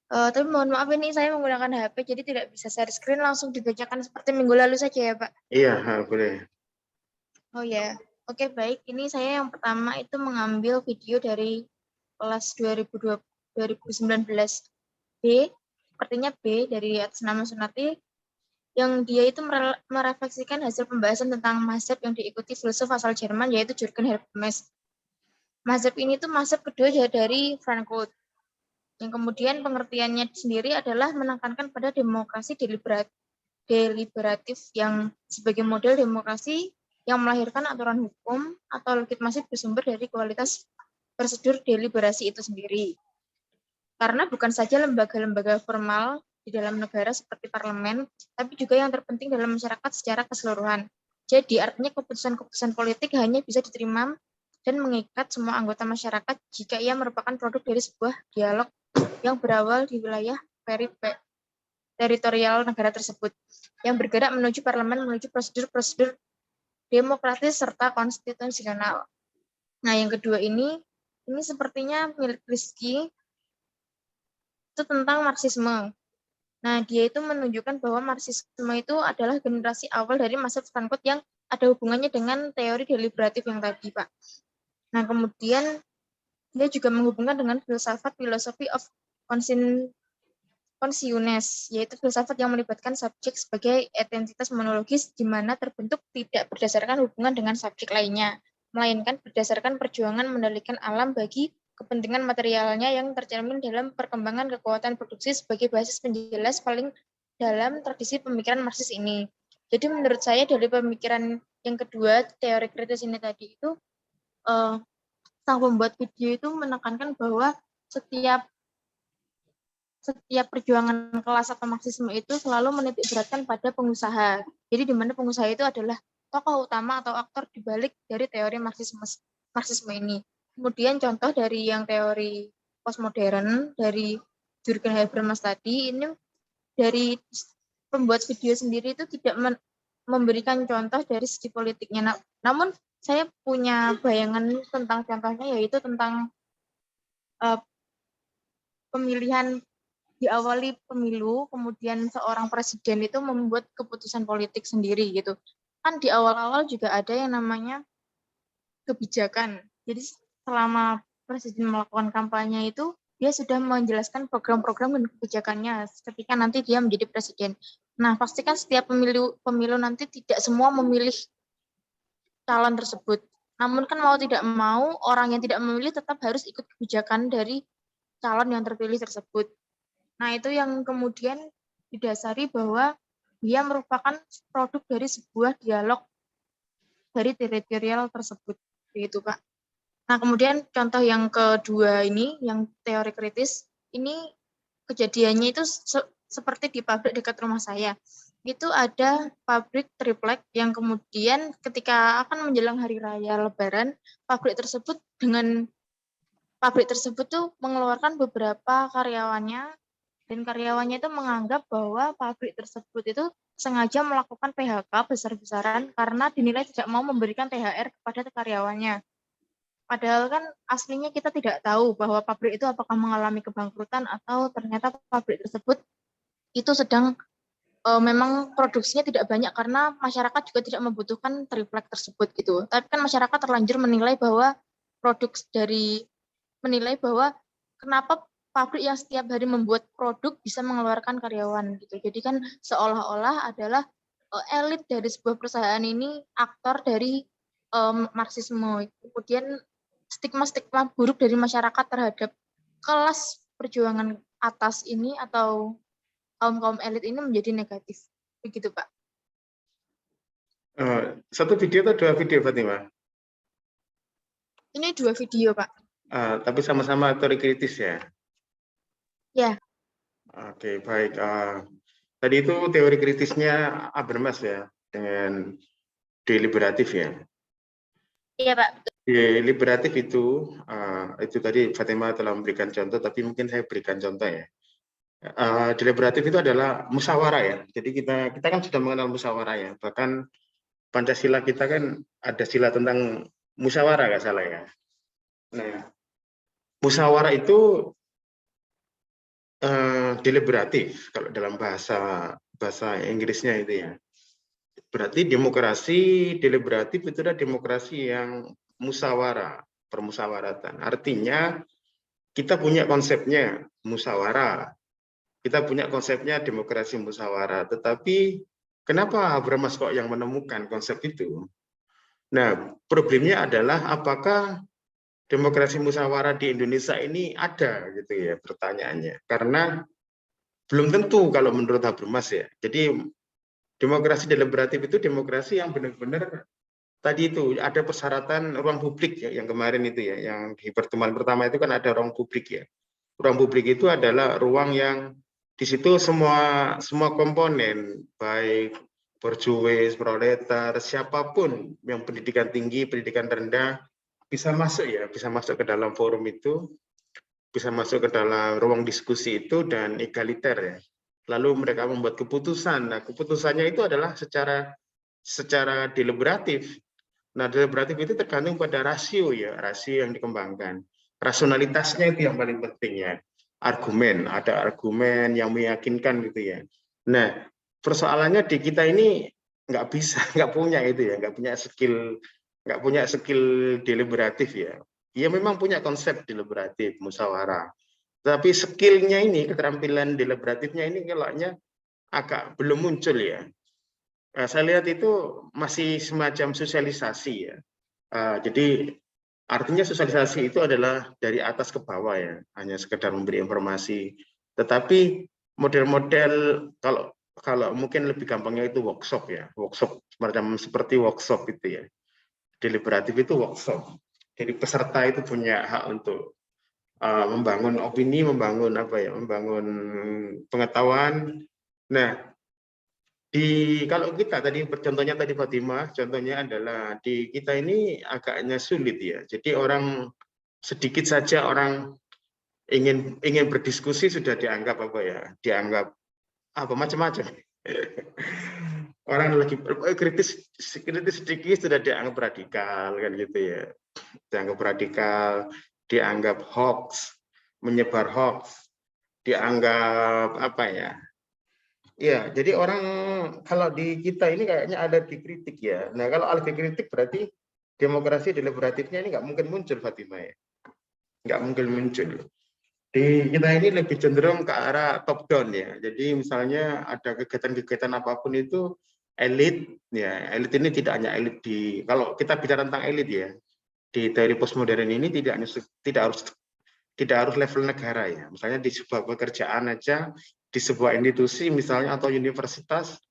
Tapi mohon maaf ini saya menggunakan HP, jadi tidak bisa share screen, langsung dibacakan seperti minggu lalu saja ya, Pak? Iya, boleh. Oh ya, oke baik. Ini saya yang pertama itu mengambil video dari kelas 2019 B, sepertinya B dari atas nama Sunati, yang dia itu merefleksikan hasil pembahasan tentang mazhab yang diikuti filsuf asal Jerman, yaitu Jürgen Habermas. Mazhab ini tuh mazhab kedua dari Frankfurt, yang kemudian pengertiannya sendiri adalah menekankan pada demokrasi deliberatif yang sebagai model demokrasi yang melahirkan aturan hukum atau legitimasi bersumber dari kualitas prosedur deliberasi itu sendiri. Karena bukan saja lembaga-lembaga formal di dalam negara seperti parlemen, tapi juga yang terpenting dalam masyarakat secara keseluruhan. Jadi artinya keputusan-keputusan politik hanya bisa diterima dan mengikat semua anggota masyarakat jika ia merupakan produk dari sebuah dialog yang berawal di wilayah teritorial negara tersebut, yang bergerak menuju parlemen, menuju prosedur-prosedur demokratis serta konstitusional. Nah, yang kedua ini sepertinya milik Rizky, itu tentang Marxisme. Nah, dia itu menunjukkan bahwa Marxisme itu adalah generasi awal dari Marxist Frankfurt yang ada hubungannya dengan teori deliberatif yang tadi, Pak. Nah, kemudian dia juga menghubungkan dengan filsafat philosophy of consciousness, yaitu filsafat yang melibatkan subjek sebagai entitas monologis di mana terbentuk tidak berdasarkan hubungan dengan subjek lainnya, melainkan berdasarkan perjuangan mengendalikan alam bagi kepentingan materialnya yang tercermin dalam perkembangan kekuatan produksi sebagai basis penjelas paling dalam tradisi pemikiran Marxis ini. Jadi menurut saya dari pemikiran yang kedua, teori kritis ini tadi itu, sang pembuat video itu menekankan bahwa setiap perjuangan kelas atau Marxisme itu selalu menitik beratkan pada pengusaha. Jadi di mana pengusaha itu adalah tokoh utama atau aktor di balik dari teori Marxisme ini. Kemudian contoh dari yang teori postmodern dari Jürgen Habermas tadi, ini dari pembuat video sendiri itu tidak memberikan contoh dari segi politiknya. Namun saya punya bayangan tentang contohnya, yaitu tentang pemilihan, diawali pemilu, kemudian seorang presiden itu membuat keputusan politik sendiri gitu. Kan di awal-awal juga ada yang namanya kebijakan. Jadi selama presiden melakukan kampanye itu, dia sudah menjelaskan program-program dan kebijakannya ketika nanti dia menjadi presiden. Nah, pastikan setiap pemilu nanti tidak semua memilih calon tersebut. Namun kan mau tidak mau, orang yang tidak memilih tetap harus ikut kebijakan dari calon yang terpilih tersebut. Nah, itu yang kemudian didasari bahwa dia merupakan produk dari sebuah dialog dari teritorial tersebut. Begitu, Pak. Nah, kemudian contoh yang kedua ini, yang teori kritis, ini kejadiannya itu seperti di pabrik dekat rumah saya. Itu ada pabrik triplek yang kemudian ketika akan menjelang hari raya Lebaran, pabrik tersebut tuh mengeluarkan beberapa karyawannya, dan karyawannya itu menganggap bahwa pabrik tersebut itu sengaja melakukan PHK besar-besaran karena dinilai tidak mau memberikan THR kepada karyawannya. Padahal kan aslinya kita tidak tahu bahwa pabrik itu apakah mengalami kebangkrutan atau ternyata pabrik tersebut itu sedang memang produksinya tidak banyak karena masyarakat juga tidak membutuhkan triplek tersebut gitu. Tapi kan masyarakat terlanjur menilai bahwa kenapa pabrik yang setiap hari membuat produk bisa mengeluarkan karyawan gitu. Jadi kan seolah-olah adalah elit dari sebuah perusahaan ini aktor dari Marxisme. Kemudian stigma-stigma buruk dari masyarakat terhadap kelas perjuangan atas ini atau kaum elit ini menjadi negatif. Begitu, Pak. Satu video atau dua video, Fatima? Ini 2 video, Pak. Tapi sama-sama teori kritis ya? Ya. Oke, baik. Tadi itu teori kritisnya Habermas ya, dengan deliberatif ya? Iya, Pak. Deliberatif itu tadi Fatima telah memberikan contoh, tapi mungkin saya berikan contoh ya. Deliberatif itu adalah musyawarah ya. Jadi kita kan sudah mengenal musyawarah ya. Bahkan Pancasila kita kan ada sila tentang musyawarah, nggak salah ya. Nah, musyawarah itu deliberatif kalau dalam bahasa Inggrisnya itu ya. Berarti demokrasi deliberatif itu adalah demokrasi yang musyawarah, permusyawaratan. Artinya kita punya konsepnya musyawarah, kita punya konsepnya demokrasi musyawarah. Tetapi kenapa Habermas kok yang menemukan konsep itu? Nah, problemnya adalah apakah demokrasi musyawarah di Indonesia ini ada gitu ya pertanyaannya. Karena belum tentu kalau menurut Habermas ya. Jadi demokrasi deliberatif itu demokrasi yang benar-benar tadi itu ada persyaratan ruang publik ya, yang kemarin itu ya, yang di pertemuan pertama itu kan ada ruang publik ya. Ruang publik itu adalah ruang yang di situ semua komponen, baik berjuis, proletar, siapapun yang pendidikan tinggi, pendidikan rendah, bisa masuk ya, bisa masuk ke dalam forum itu, bisa masuk ke dalam ruang diskusi itu dan egaliter ya. Lalu mereka membuat keputusan. Nah, keputusannya itu adalah secara deliberatif. Nah, deliberatif itu tergantung pada rasio ya, rasio yang dikembangkan. Rasionalitasnya itu yang paling penting ya. Argumen, ada argumen yang meyakinkan gitu ya. Nah, persoalannya di kita ini nggak bisa, nggak punya itu ya, nggak punya skill deliberatif ya. Dia memang punya konsep deliberatif, musyawarah. Tapi skillnya ini, keterampilan deliberatifnya ini kayaknya agak belum muncul ya. Saya lihat itu masih semacam sosialisasi ya. Jadi artinya sosialisasi itu adalah dari atas ke bawah ya, hanya sekedar memberi informasi. Tetapi model-model kalau mungkin lebih gampangnya itu workshop ya, workshop semacam seperti workshop itu ya. Deliberatif itu workshop. Jadi peserta itu punya hak untuk membangun opini, membangun pengetahuan. Nah, kalau kita tadi contohnya tadi Fatimah, contohnya adalah di kita ini agaknya sulit ya. Jadi sedikit saja orang ingin berdiskusi sudah dianggap dianggap macam-macam. Orang lagi kritis sedikit sudah dianggap radikal kan gitu ya. Dianggap radikal, dianggap hoax, menyebar hoax, dianggap ya, jadi orang kalau di kita ini kayaknya ada dikritik ya. Nah, kalau ada dikritik berarti demokrasi deliberatifnya ini nggak mungkin muncul, Fatimah ya. Nggak mungkin muncul. Di kita ini lebih cenderung ke arah top down ya. Jadi misalnya ada kegiatan-kegiatan apapun itu elit ya. Elit ini tidak hanya elit kalau kita bicara tentang elit ya. Di teori postmodern ini tidak harus level negara ya. Misalnya di sebuah pekerjaan aja, di sebuah institusi misalnya atau universitas,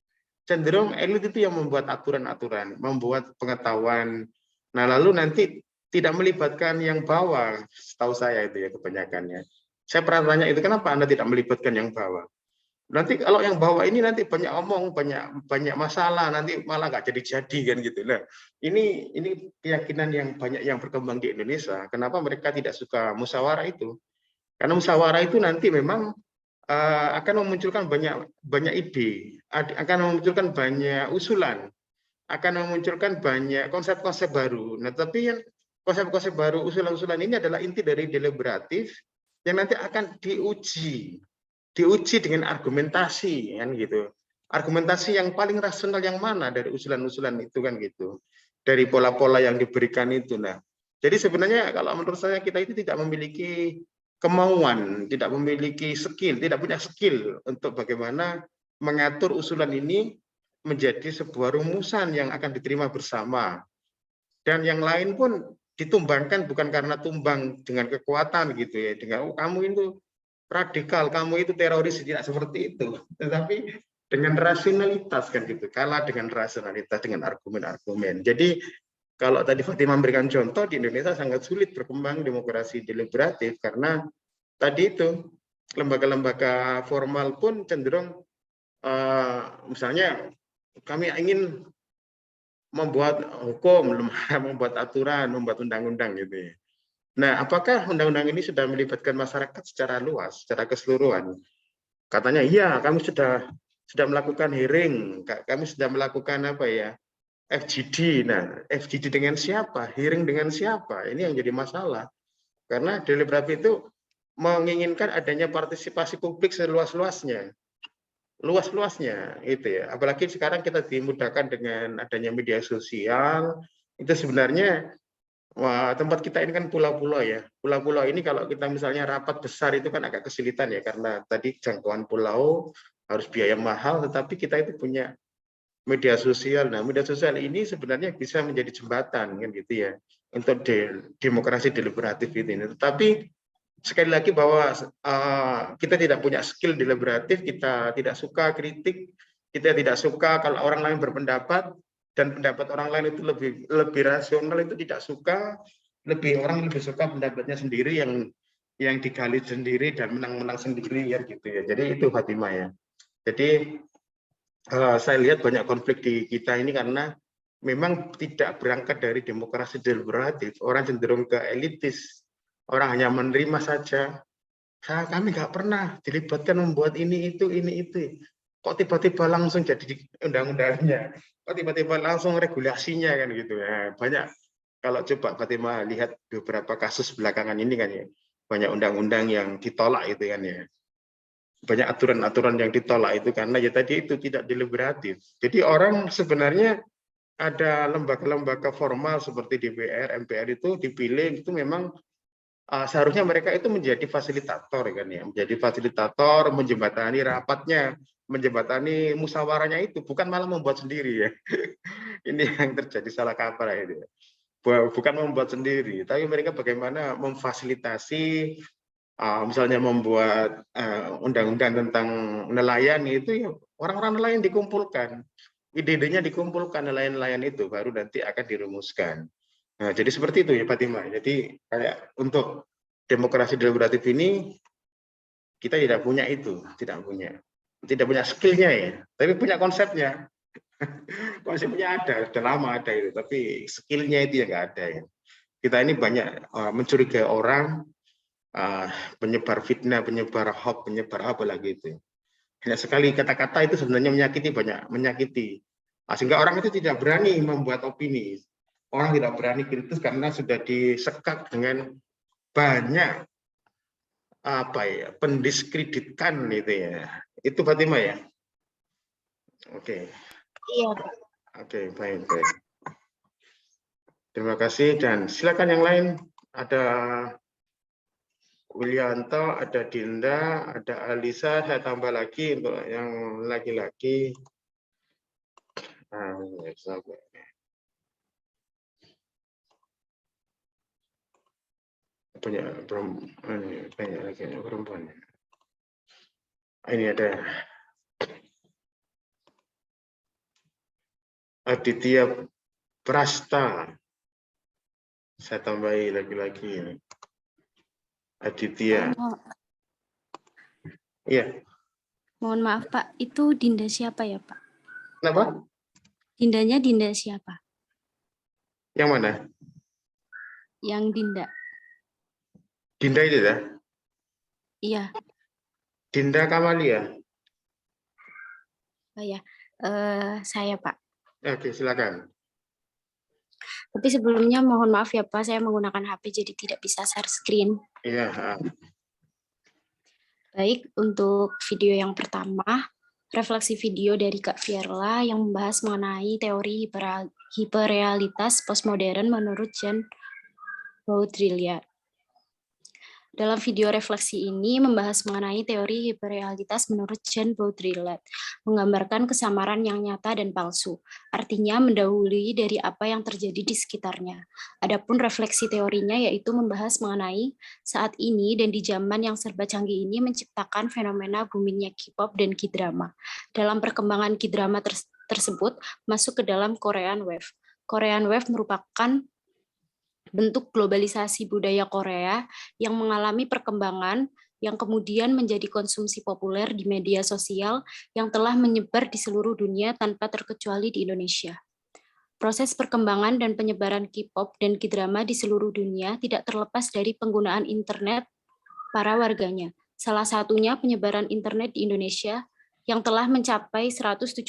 cenderung elit itu yang membuat aturan-aturan, membuat pengetahuan. Nah, lalu nanti tidak melibatkan yang bawah, setahu saya itu ya kebanyakannya. Saya pernah tanya itu, kenapa Anda tidak melibatkan yang bawah? Nanti kalau yang bawah ini nanti banyak omong, banyak masalah, nanti malah nggak jadi-jadi kan gitu. Nah, ini keyakinan yang banyak yang berkembang di Indonesia. Kenapa mereka tidak suka musyawarah itu? Karena musyawarah itu nanti memang akan memunculkan banyak ide, akan memunculkan banyak usulan, akan memunculkan banyak konsep-konsep baru. Nah, tapi yang konsep-konsep baru, usulan-usulan ini adalah inti dari deliberatif yang nanti akan diuji dengan argumentasi kan gitu. Argumentasi yang paling rasional yang mana dari usulan-usulan itu kan gitu. Dari pola-pola yang diberikan itu. Nah, jadi sebenarnya kalau menurut saya kita itu tidak memiliki kemauan, tidak memiliki skill, tidak punya skill untuk bagaimana mengatur usulan ini menjadi sebuah rumusan yang akan diterima bersama. Dan yang lain pun ditumbangkan bukan karena tumbang dengan kekuatan gitu ya, dengan kamu itu radikal, kamu itu teroris, tidak seperti itu. Tetapi dengan rasionalitas kan gitu, kalah dengan rasionalitas, dengan argumen-argumen. Jadi kalau tadi Fatimah memberikan contoh, di Indonesia sangat sulit berkembang demokrasi deliberatif karena tadi itu lembaga-lembaga formal pun cenderung misalnya kami ingin membuat hukum, membuat aturan, membuat undang-undang gitu ya. Nah, apakah undang-undang ini sudah melibatkan masyarakat secara luas, secara keseluruhan? Katanya iya, kami sudah melakukan hearing, kami sudah melakukan FGD. Nah, FGD dengan siapa? Hearing dengan siapa? Ini yang jadi masalah. Karena deliberatif itu menginginkan adanya partisipasi publik seluas-luasnya. Luas-luasnya itu ya. Apalagi sekarang kita dimudahkan dengan adanya media sosial, itu sebenarnya tempat kita ini kan pulau-pulau ya. Pulau-pulau ini kalau kita misalnya rapat besar itu kan agak kesulitan ya, karena tadi jangkauan pulau harus biaya mahal, tetapi kita itu punya media sosial. Nah, media sosial ini sebenarnya bisa menjadi jembatan kan gitu ya untuk demokrasi deliberatif ini. Tetapi sekali lagi bahwa kita tidak punya skill deliberatif, kita tidak suka kritik, kita tidak suka kalau orang lain berpendapat dan pendapat orang lain itu lebih rasional, itu tidak suka. Orang lebih suka pendapatnya sendiri yang digali sendiri dan menang-menang sendiri ya gitu ya. Jadi itu Fatimah ya. Jadi saya lihat banyak konflik di kita ini karena memang tidak berangkat dari demokrasi deliberatif, orang cenderung ke elitis, orang hanya menerima saja. Kami nggak pernah dilibatkan membuat ini itu. Kok tiba-tiba langsung jadi undang-undangnya? Kok tiba-tiba langsung regulasinya kan gitu ya? Banyak kalau coba Fatimah lihat beberapa kasus belakangan ini kan ya, banyak undang-undang yang ditolak itu kan ya. Banyak aturan-aturan yang ditolak itu karena ya tadi itu tidak deliberatif. Jadi orang sebenarnya ada lembaga-lembaga formal seperti DPR, MPR itu dipilih itu memang seharusnya mereka itu menjadi fasilitator kan ya, menjadi fasilitator, menjembatani rapatnya, menjembatani musyawarahnya itu, bukan malah membuat sendiri ya. Ini yang terjadi salah kaprah itu. Bukan membuat sendiri, tapi mereka bagaimana memfasilitasi, misalnya membuat undang-undang tentang nelayan itu ya orang-orang nelayan dikumpulkan, ide-idenya dikumpulkan nelayan-nelayan itu baru nanti akan dirumuskan. Nah, jadi seperti itu ya Fatimah. Jadi kayak untuk demokrasi deliberatif ini kita tidak punya itu, tidak punya skillnya ya, tapi punya konsepnya. Konsepnya ada, sudah lama ada itu, tapi skillnya itu yang nggak ada ya. Kita ini banyak mencurigai orang, penyebar fitnah, penyebar hoax, penyebar apa lagi itu. Hanya sekali kata-kata itu sebenarnya menyakiti. Sehingga orang itu tidak berani membuat opini. Orang tidak berani kritis karena sudah disekak dengan banyak pendiskreditkan itu ya. Itu Fatimah ya. Oke. Iya. Oke, baik. Terima kasih dan silakan yang lain. Ada Willianto, ada Dinda, ada Alisa. Saya tambah lagi untuk yang laki-laki. Banyak lagi perempuan. Ini ada Aditya Prasta. Saya tambahi lagi-lagi. Aditya. Iya. Mohon maaf Pak, itu Dinda siapa ya Pak? Kenapa? Dindanya Dinda siapa? Yang mana? Yang Dinda. Dinda itu ya? Iya. Dinda Kamalia. Oh ya, saya Pak. Oke, silakan. Tapi sebelumnya mohon maaf ya Pak, saya menggunakan HP jadi tidak bisa share screen. Iya. Baik, untuk video yang pertama, refleksi video dari Kak Fierla yang membahas mengenai teori hiperrealitas postmodern menurut Jean Baudrillard. Dalam video refleksi ini membahas mengenai teori hiperrealitas menurut Jean Baudrillard, menggambarkan kesamaran yang nyata dan palsu, artinya mendahului dari apa yang terjadi di sekitarnya. Adapun refleksi teorinya yaitu membahas mengenai saat ini dan di zaman yang serba canggih ini menciptakan fenomena boomingnya K-pop dan K-drama. Dalam perkembangan K-drama tersebut masuk ke dalam Korean Wave. Korean Wave merupakan bentuk globalisasi budaya Korea yang mengalami perkembangan yang kemudian menjadi konsumsi populer di media sosial yang telah menyebar di seluruh dunia tanpa terkecuali di Indonesia. Proses perkembangan dan penyebaran K-pop dan K-drama di seluruh dunia tidak terlepas dari penggunaan internet para warganya. Salah satunya penyebaran internet di Indonesia yang telah mencapai 175,4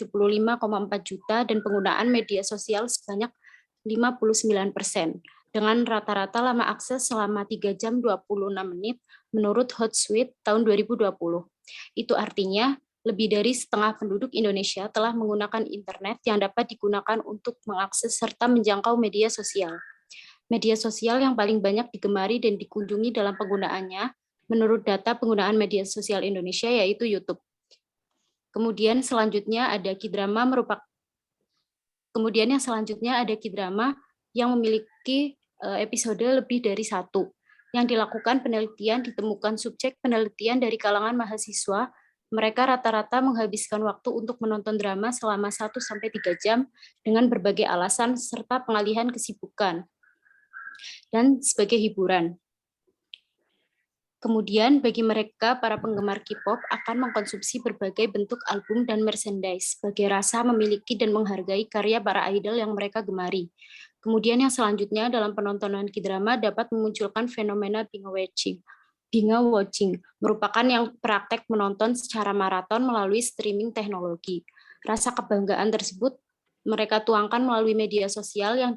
juta dan penggunaan media sosial sebanyak 59%. Dengan rata-rata lama akses selama 3 jam 26 menit menurut Hotsuite tahun 2020. Itu artinya lebih dari setengah penduduk Indonesia telah menggunakan internet yang dapat digunakan untuk mengakses serta menjangkau media sosial. Media sosial yang paling banyak digemari dan dikunjungi dalam penggunaannya menurut data penggunaan media sosial Indonesia yaitu YouTube. Kemudian selanjutnya ada K-drama yang memiliki episode lebih dari 1. Yang dilakukan penelitian ditemukan subjek penelitian dari kalangan mahasiswa. Mereka rata-rata menghabiskan waktu untuk menonton drama selama 1-3 jam dengan berbagai alasan serta pengalihan kesibukan dan sebagai hiburan. Kemudian bagi mereka, para penggemar K-pop akan mengkonsumsi berbagai bentuk album dan merchandise sebagai rasa memiliki dan menghargai karya para idol yang mereka gemari. Kemudian yang selanjutnya dalam penontonan K-drama dapat memunculkan fenomena binge watching merupakan yang praktek menonton secara maraton melalui streaming teknologi. Rasa kebanggaan tersebut mereka tuangkan melalui media sosial yang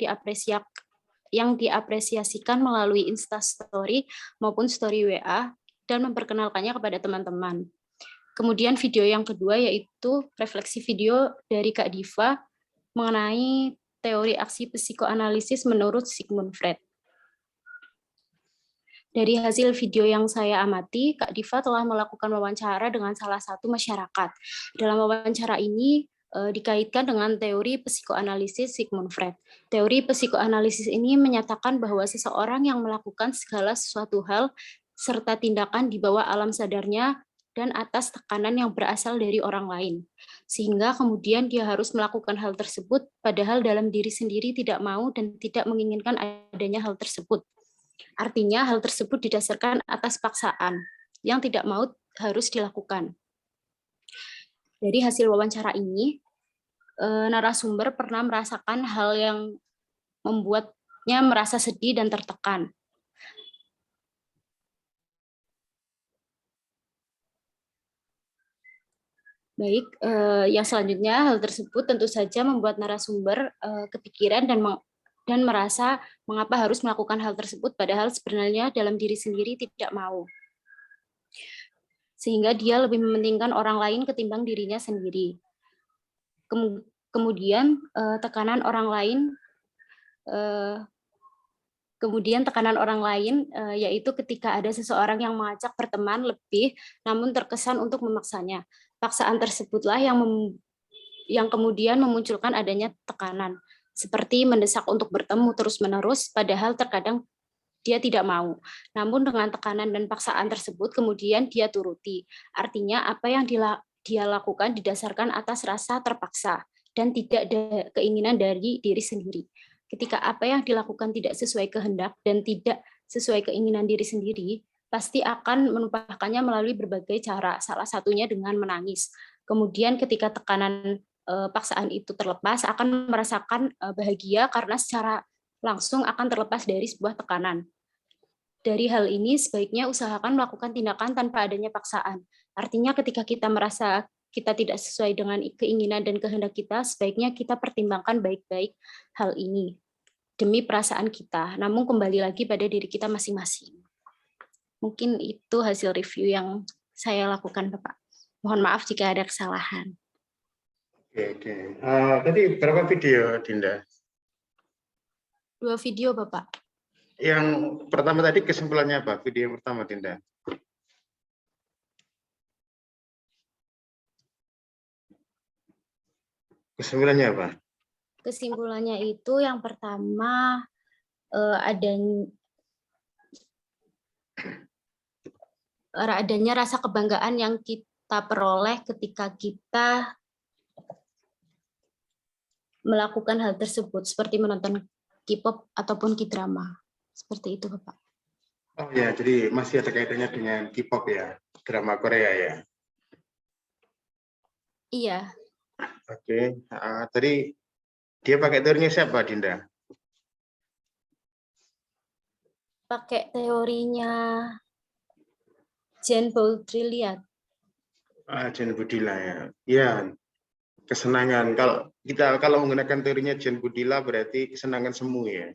diapresiasikan melalui Instastory maupun Story WA dan memperkenalkannya kepada teman-teman. Kemudian video yang kedua yaitu refleksi video dari Kak Diva mengenai teori aksi psikoanalisis menurut Sigmund Freud. Dari hasil video yang saya amati, Kak Diva telah melakukan wawancara dengan salah satu masyarakat. Dalam wawancara ini dikaitkan dengan teori psikoanalisis Sigmund Freud. Teori psikoanalisis ini menyatakan bahwa seseorang yang melakukan segala sesuatu hal serta tindakan di bawah alam sadarnya dan atas tekanan yang berasal dari orang lain. Sehingga kemudian dia harus melakukan hal tersebut padahal dalam diri sendiri tidak mau dan tidak menginginkan adanya hal tersebut. Artinya hal tersebut didasarkan atas paksaan yang tidak mau harus dilakukan. Dari hasil wawancara ini, narasumber pernah merasakan hal yang membuatnya merasa sedih dan tertekan. Baik, yang selanjutnya hal tersebut tentu saja membuat narasumber kepikiran dan merasa mengapa harus melakukan hal tersebut padahal sebenarnya dalam diri sendiri tidak mau. Sehingga dia lebih mementingkan orang lain ketimbang dirinya sendiri. Kemudian tekanan orang lain yaitu ketika ada seseorang yang mengajak berteman lebih namun terkesan untuk memaksanya. Paksaan tersebutlah yang kemudian memunculkan adanya tekanan, seperti mendesak untuk bertemu terus-menerus padahal terkadang dia tidak mau. Namun dengan tekanan dan paksaan tersebut kemudian dia turuti. Artinya apa yang dia lakukan didasarkan atas rasa terpaksa dan tidak ada keinginan dari diri sendiri. Ketika apa yang dilakukan tidak sesuai kehendak dan tidak sesuai keinginan diri sendiri, pasti akan menumpahkannya melalui berbagai cara, salah satunya dengan menangis. Kemudian ketika tekanan paksaan itu terlepas, akan merasakan bahagia karena secara langsung akan terlepas dari sebuah tekanan. Dari hal ini, sebaiknya usahakan melakukan tindakan tanpa adanya paksaan. Artinya ketika kita merasa kita tidak sesuai dengan keinginan dan kehendak kita, sebaiknya kita pertimbangkan baik-baik hal ini demi perasaan kita. Namun kembali lagi pada diri kita masing-masing. Mungkin itu hasil review yang saya lakukan, Bapak. Mohon maaf jika ada kesalahan. Oke. Tadi berapa video, Dinda? 2 video, Bapak. Yang pertama tadi kesimpulannya apa? Video yang pertama, Dinda. Kesimpulannya apa? Kesimpulannya itu yang pertama adanya rasa kebanggaan yang kita peroleh ketika kita melakukan hal tersebut, seperti menonton K-pop ataupun K-drama. Seperti itu, Bapak. Oh ya, jadi masih ada kaitannya dengan K-pop ya, drama Korea ya? Iya. Oke, tadi dia pakai teorinya siapa, Dinda? Pakai teorinya Jean Baudrillard. Jean Baudrillard ya. Ya, kesenangan. Kalau menggunakan teorinya Jean Baudrillard berarti kesenangan semu ya.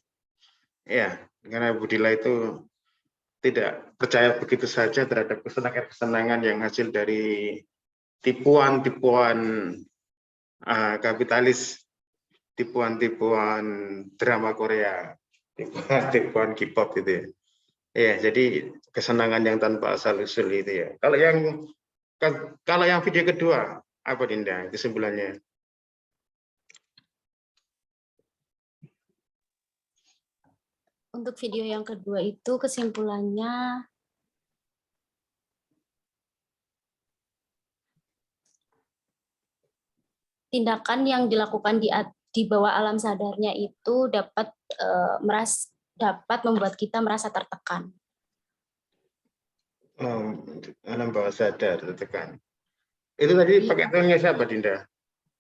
Ya, karena Baudrillard itu tidak percaya begitu saja terhadap kesenangan-kesenangan yang hasil dari tipuan-tipuan kapitalis, tipuan-tipuan drama Korea, tipuan K-pop gitu ya. Ya, jadi kesenangan yang tanpa asal usul itu ya. Kalau yang video kedua apa, Dinda, kesimpulannya? Untuk video yang kedua itu kesimpulannya tindakan yang dilakukan di bawah alam sadarnya itu dapat membuat kita merasa tertekan. Alam bawah sadar tekan. Itu tadi pakai teorinya siapa, Dinda?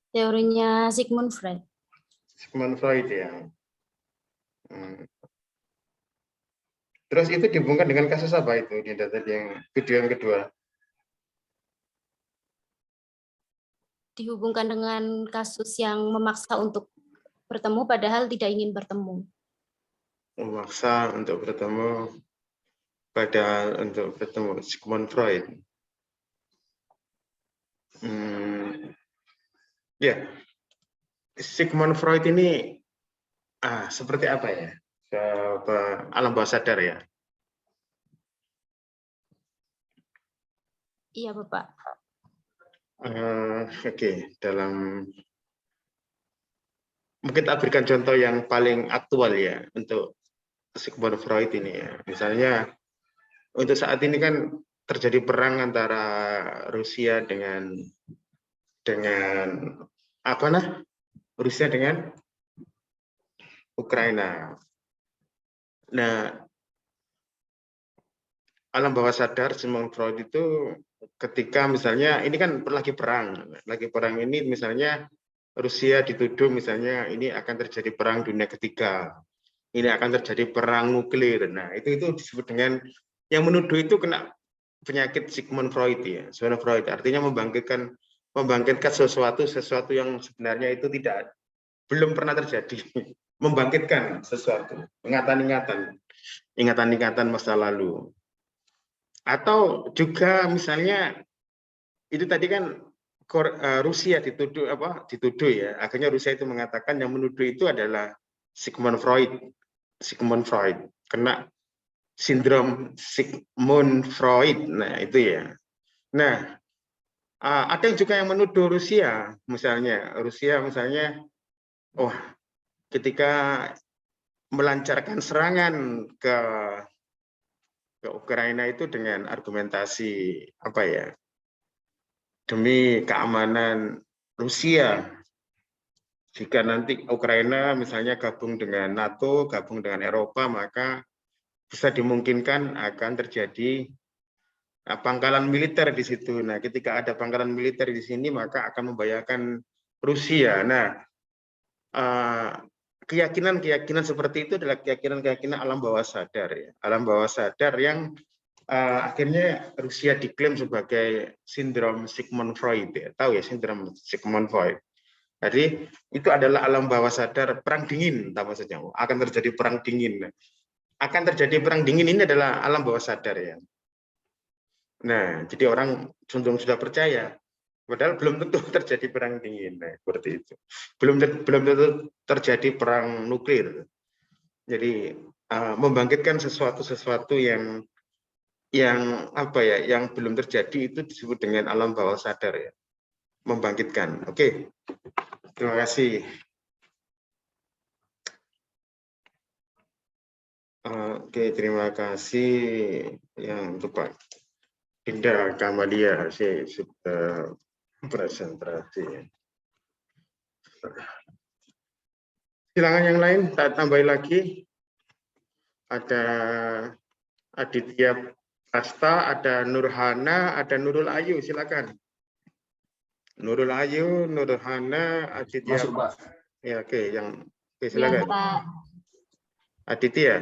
Teorinya Sigmund Freud. Sigmund Freud ya. Terus itu dihubungkan dengan kasus apa itu, Dinda, tadi yang video yang kedua? Dihubungkan dengan kasus yang memaksa untuk bertemu padahal tidak ingin bertemu. Memaksa untuk bertemu padahal untuk bertemu, Sigmund Freud. Ya, Sigmund Freud ini seperti apa ya? Alam bawah sadar ya? Iya, Bapak. Oke, mungkin kita berikan contoh yang paling aktual ya untuk Sigmund Freud ini ya. Misalnya untuk saat ini kan terjadi perang antara Rusia dengan Rusia dengan Ukraina. Nah, alam bawah sadar Sigmund Freud itu ketika misalnya ini kan lagi perang ini misalnya Rusia dituduh misalnya ini akan terjadi perang dunia ketiga, ini akan terjadi perang nuklir. Nah itu disebut dengan yang menuduh itu kena penyakit Sigmund Freud ya. Sigmund Freud artinya membangkitkan sesuatu yang sebenarnya itu belum pernah terjadi, membangkitkan sesuatu, ingatan-ingatan masa lalu. Atau juga misalnya itu tadi kan Rusia dituduh ya. Akhirnya Rusia itu mengatakan yang menuduh itu adalah Sigmund Freud kena sindrom Sigmund Freud. Nah, itu ya. Nah, ada juga yang menuduh Rusia misalnya ketika melancarkan serangan ke Ukraina itu dengan argumentasi demi keamanan Rusia. Jika nanti Ukraina misalnya gabung dengan NATO, gabung dengan Eropa, maka bisa dimungkinkan akan terjadi pangkalan militer di situ. Nah, ketika ada pangkalan militer di sini, maka akan membahayakan Rusia. Nah, keyakinan seperti itu adalah keyakinan alam bawah sadar ya. Alam bawah sadar yang akhirnya Rusia diklaim sebagai sindrom Sigmund Freud ya. Tahu ya sindrom Sigmund Freud. Jadi itu adalah alam bawah sadar perang dingin, maksudnya akan terjadi perang dingin. Akan terjadi perang dingin ini adalah alam bawah sadar ya. Nah, jadi orang cenderung sudah percaya, padahal belum tentu terjadi perang dingin. Nah, seperti itu. Belum tentu terjadi perang nuklir. Jadi membangkitkan sesuatu yang belum terjadi itu disebut dengan alam bawah sadar ya. Membangkitkan. Oke. Terima kasih. Oke, terima kasih yang untuk Pak Dinda Kamalia sudah presentasi. Silakan yang lain, saya tambahin lagi. Ada Aditya Asta, ada Nurhana, ada Nurul Ayu, silakan. Nurul Ayu, Nurhana, Aditya. Masuk, Pak. Ya, oke, silakan. Ya, Pak. Aditya.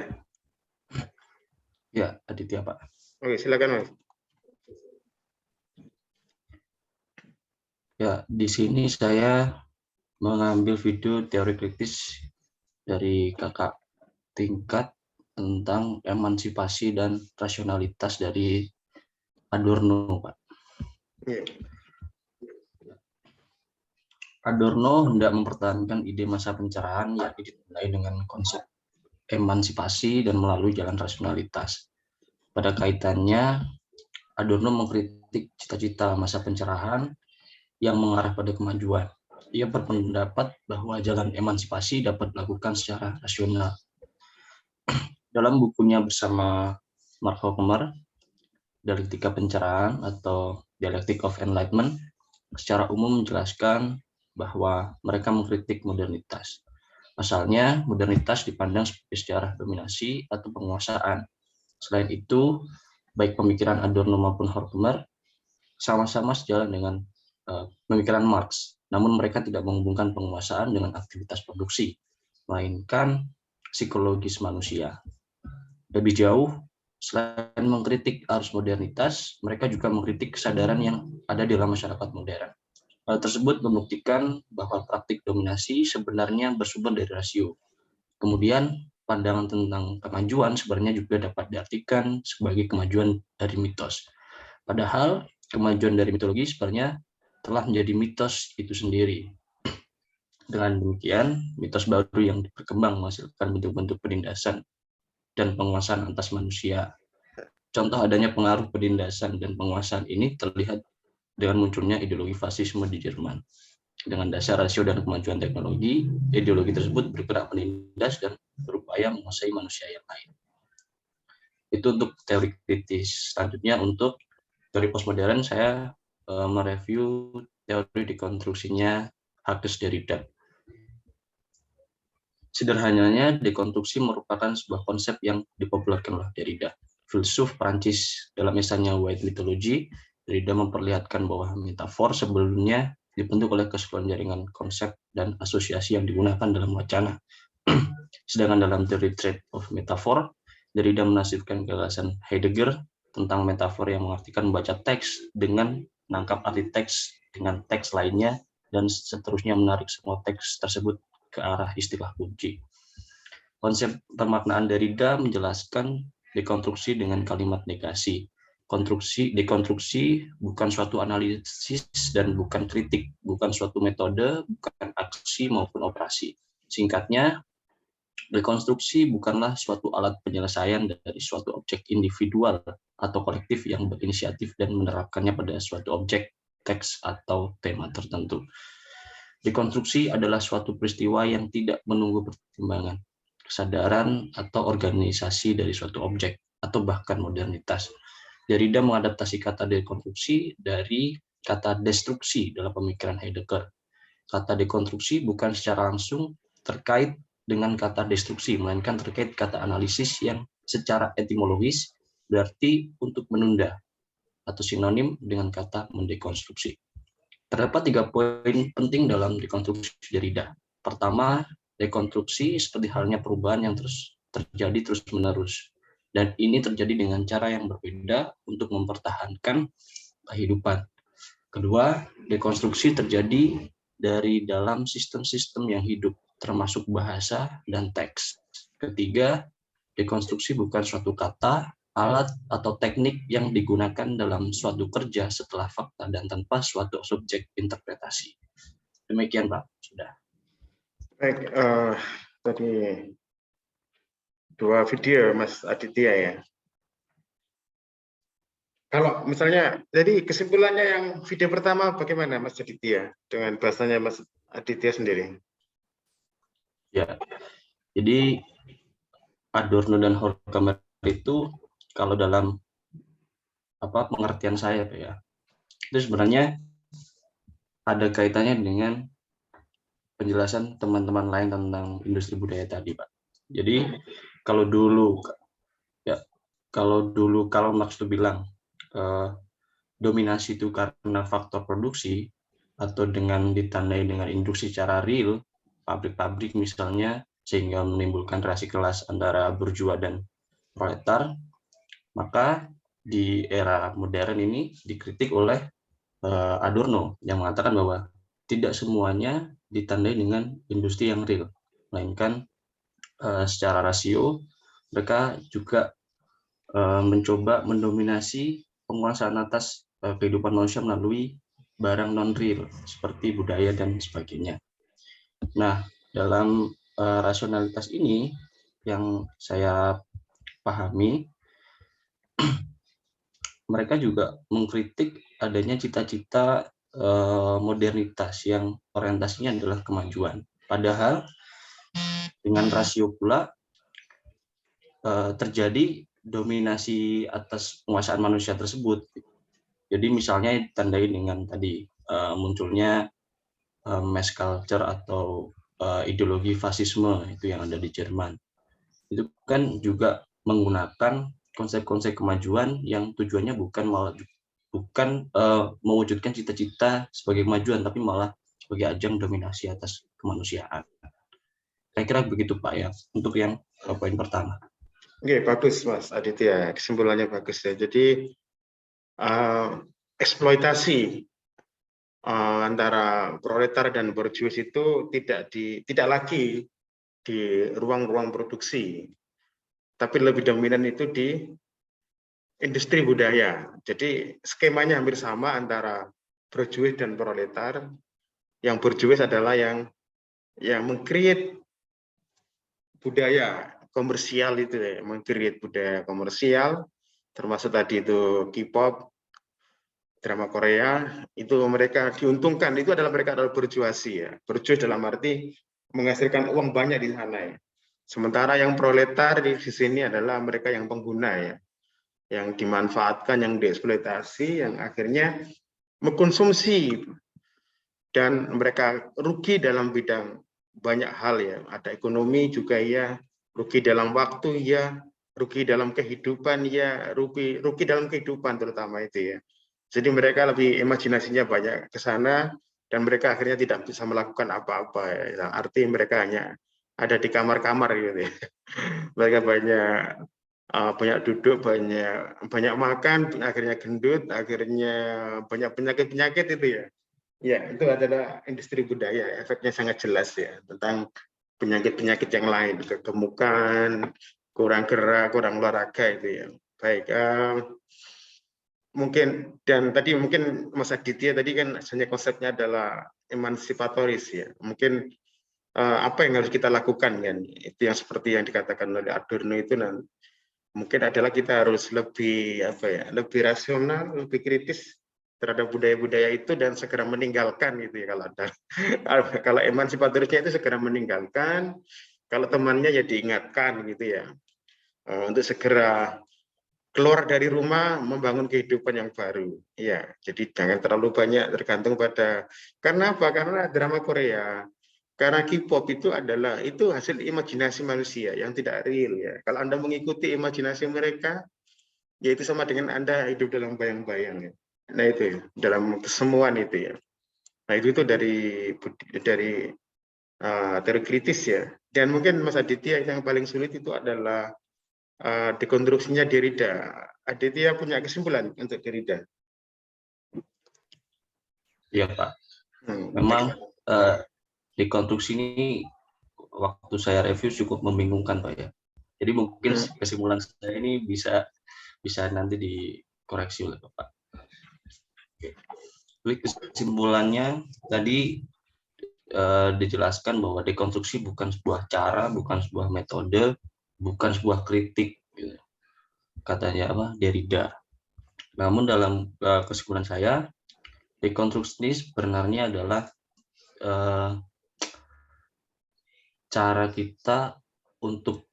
Ya, Aditya, Pak. Oke, silakan, Mas. Ya, di sini saya mengambil video teori kritis dari kakak tingkat tentang emansipasi dan rasionalitas dari Adorno, Pak. Ya. Adorno hendak mempertahankan ide masa pencerahan yang dimulai dengan konsep emansipasi dan melalui jalan rasionalitas. Pada kaitannya, Adorno mengkritik cita-cita masa pencerahan yang mengarah pada kemajuan. Ia berpendapat bahwa jalan emansipasi dapat dilakukan secara rasional. Dalam bukunya bersama Mark Horkheimer, Dialektika Pencerahan atau Dialectic of Enlightenment, secara umum menjelaskan bahwa mereka mengkritik modernitas. Pasalnya, modernitas dipandang sebagai sejarah dominasi atau penguasaan. Selain itu, baik pemikiran Adorno maupun Horkheimer sama-sama sejalan dengan pemikiran Marx. Namun mereka tidak menghubungkan penguasaan dengan aktivitas produksi, melainkan psikologis manusia. Lebih jauh, selain mengkritik arus modernitas, mereka juga mengkritik kesadaran yang ada di dalam masyarakat modern. Hal tersebut membuktikan bahwa praktik dominasi sebenarnya bersumber dari rasio. Kemudian, pandangan tentang kemajuan sebenarnya juga dapat diartikan sebagai kemajuan dari mitos. Padahal, kemajuan dari mitologi sebenarnya telah menjadi mitos itu sendiri. Dengan demikian, mitos baru yang berkembang menghasilkan bentuk-bentuk penindasan dan penguasaan atas manusia. Contoh adanya pengaruh penindasan dan penguasaan ini terlihat dengan munculnya ideologi fasisme di Jerman. Dengan dasar rasio dan kemajuan teknologi, ideologi tersebut bergerak menindas dan berupaya menguasai manusia yang lain. Itu untuk teori kritis. Selanjutnya untuk teori postmodern, saya mereview teori dekonstruksinya Jacques Derrida. Sederhananya, dekonstruksi merupakan sebuah konsep yang dipopulerkan oleh Derrida. Filsuf Prancis dalam esainya White Mythology, Derrida memperlihatkan bahwa metafor sebelumnya dibentuk oleh keseluruhan jaringan konsep dan asosiasi yang digunakan dalam wacana. Sedangkan dalam teori Trade of Metaphor, Derrida menafsirkan gagasan Heidegger tentang metafor yang mengartikan membaca teks dengan menangkap arti teks dengan teks lainnya dan seterusnya menarik semua teks tersebut ke arah istilah kunci. Konsep pemaknaan Derrida menjelaskan dekonstruksi dengan kalimat negasi. Dekonstruksi bukan suatu analisis dan bukan kritik, bukan suatu metode, bukan aksi maupun operasi. Singkatnya, dekonstruksi bukanlah suatu alat penyelesaian dari suatu objek individual atau kolektif yang berinisiatif dan menerapkannya pada suatu objek, teks, atau tema tertentu. Dekonstruksi adalah suatu peristiwa yang tidak menunggu pertimbangan, kesadaran, atau organisasi dari suatu objek, atau bahkan modernitas. Derrida mengadaptasi kata dekonstruksi dari kata destruksi dalam pemikiran Heidegger. Kata dekonstruksi bukan secara langsung terkait dengan kata destruksi, melainkan terkait kata analisis yang secara etimologis berarti untuk menunda, atau sinonim dengan kata mendekonstruksi. Terdapat 3 poin penting dalam dekonstruksi Derrida. Pertama, dekonstruksi seperti halnya perubahan yang terjadi terus-menerus. Dan ini terjadi dengan cara yang berbeda untuk mempertahankan kehidupan. Kedua, dekonstruksi terjadi dari dalam sistem-sistem yang hidup, termasuk bahasa dan teks. Ketiga, dekonstruksi bukan suatu kata, alat, atau teknik yang digunakan dalam suatu kerja setelah fakta dan tanpa suatu subjek interpretasi. Demikian, Pak. Sudah. Baik, tadi 2 video Mas Aditya ya. Kalau misalnya, jadi kesimpulannya yang video pertama bagaimana Mas Aditya dengan bahasanya Mas Aditya sendiri? Ya, jadi Adorno dan Horkheimer itu kalau dalam pengertian saya, Pak ya, itu sebenarnya ada kaitannya dengan penjelasan teman-teman lain tentang industri budaya tadi, Pak. Jadi kalau dulu Karl Marx itu bilang dominasi itu karena faktor produksi atau dengan ditandai dengan induksi secara real, pabrik-pabrik misalnya, sehingga menimbulkan relasi kelas antara bourgeois dan proletar, maka di era modern ini dikritik oleh Adorno yang mengatakan bahwa tidak semuanya ditandai dengan industri yang real, melainkan secara rasio mereka juga mencoba mendominasi penguasaan atas kehidupan manusia melalui barang non-real seperti budaya dan sebagainya. Nah, dalam rasionalitas ini yang saya pahami, mereka juga mengkritik adanya cita-cita modernitas yang orientasinya adalah kemajuan. Padahal dengan rasio pula terjadi dominasi atas penguasaan manusia tersebut. Jadi misalnya ditandai dengan tadi munculnya mass culture atau ideologi fasisme itu yang ada di Jerman. Itu kan juga menggunakan konsep-konsep kemajuan yang tujuannya bukan mewujudkan cita-cita sebagai kemajuan, tapi malah sebagai ajang dominasi atas kemanusiaan. Saya kira begitu Pak ya, untuk yang poin pertama. Oke, bagus Mas Aditya, kesimpulannya bagus ya. Jadi eksploitasi antara proletar dan borjuis itu tidak lagi di ruang-ruang produksi, tapi lebih dominan itu di industri budaya. Jadi skemanya hampir sama antara borjuis dan proletar. Yang borjuis adalah yang meng-create budaya komersial itu ya, meng-create budaya komersial, termasuk tadi itu K-pop, drama Korea, itu mereka diuntungkan, itu adalah mereka adalah borjuasi ya. Borjuis dalam arti menghasilkan uang banyak di sana ya. Sementara yang proletar di sini adalah mereka yang pengguna ya, yang dimanfaatkan, yang dieksploitasi, yang akhirnya mengkonsumsi dan mereka rugi dalam bidang banyak hal ya. Ada ekonomi juga ya, rugi dalam waktu ya, rugi dalam kehidupan ya, rugi dalam kehidupan terutama itu ya. Jadi mereka lebih imajinasinya banyak ke sana dan mereka akhirnya tidak bisa melakukan apa-apa ya. Arti mereka hanya ada di kamar-kamar gitu ya. Mereka banyak duduk, banyak makan, akhirnya gendut, akhirnya banyak penyakit-penyakit itu ya. Ya, itu adalah industri budaya, efeknya sangat jelas ya tentang penyakit-penyakit yang lain, kegemukan, kurang gerak, kurang olahraga itu ya. Baik, mungkin dan tadi mungkin Mas Aditya tadi kan hanya konsepnya adalah emansipatoris ya. Mungkin apa yang harus kita lakukan kan? Itu yang seperti yang dikatakan oleh Adorno itu mungkin adalah kita harus lebih lebih rasional, lebih kritis terhadap budaya-budaya itu dan segera meninggalkan gitu ya kalau ada. Kalau emansipatorisnya itu segera meninggalkan, kalau temannya ya diingatkan gitu ya. Untuk segera keluar dari rumah membangun kehidupan yang baru. Ya, jadi jangan terlalu banyak tergantung pada karena apa? Karena drama Korea, karena K-pop itu hasil imajinasi manusia yang tidak real ya. Kalau Anda mengikuti imajinasi mereka, ya itu sama dengan Anda hidup dalam bayang-bayang ya. Nah itu ya, dalam kesemuan itu ya. Nah itu dari teori kritis ya. Dan mungkin Mas Aditya yang paling sulit itu adalah dekonstruksinya Derrida. Aditya punya kesimpulan untuk Derrida? Iya Pak. Memang dekonstruksi ini waktu saya review cukup membingungkan Pak ya. Jadi mungkin kesimpulan saya ini bisa nanti dikoreksi oleh Bapak. Oke. Kesimpulannya tadi dijelaskan bahwa dekonstruksi bukan sebuah cara, bukan sebuah metode, bukan sebuah kritik, gitu. Katanya Derrida. Namun dalam kesimpulan saya, dekonstruksi ini sebenarnya adalah cara kita untuk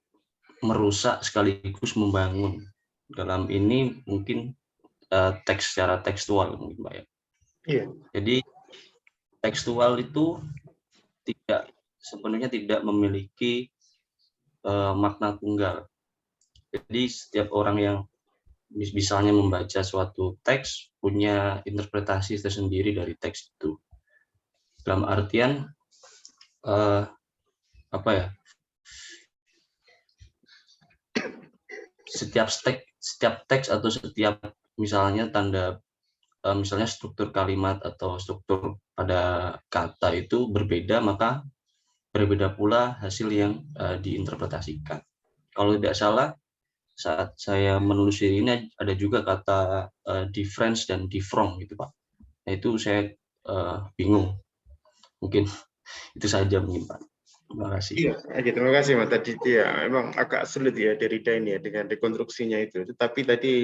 merusak sekaligus membangun. Dalam ini mungkin secara tekstual mungkin Pak ya. Iya. Jadi tekstual itu sebenarnya tidak memiliki makna tunggal. Jadi setiap orang yang misalnya membaca suatu teks punya interpretasi tersendiri dari teks itu. Dalam artian setiap teks atau setiap misalnya misalnya struktur kalimat atau struktur pada kata itu berbeda, maka berbeda pula hasil yang diinterpretasikan. Kalau tidak salah, saat saya menelusuri ini ada juga kata difference dan different gitu Pak. Nah, itu saya bingung. Mungkin itu saja mungkin Pak. Terima kasih. Iya, terima kasih Mas Aditya. Memang agak sulit ya Derrida ini ya dengan dekonstruksinya itu. Tetapi tadi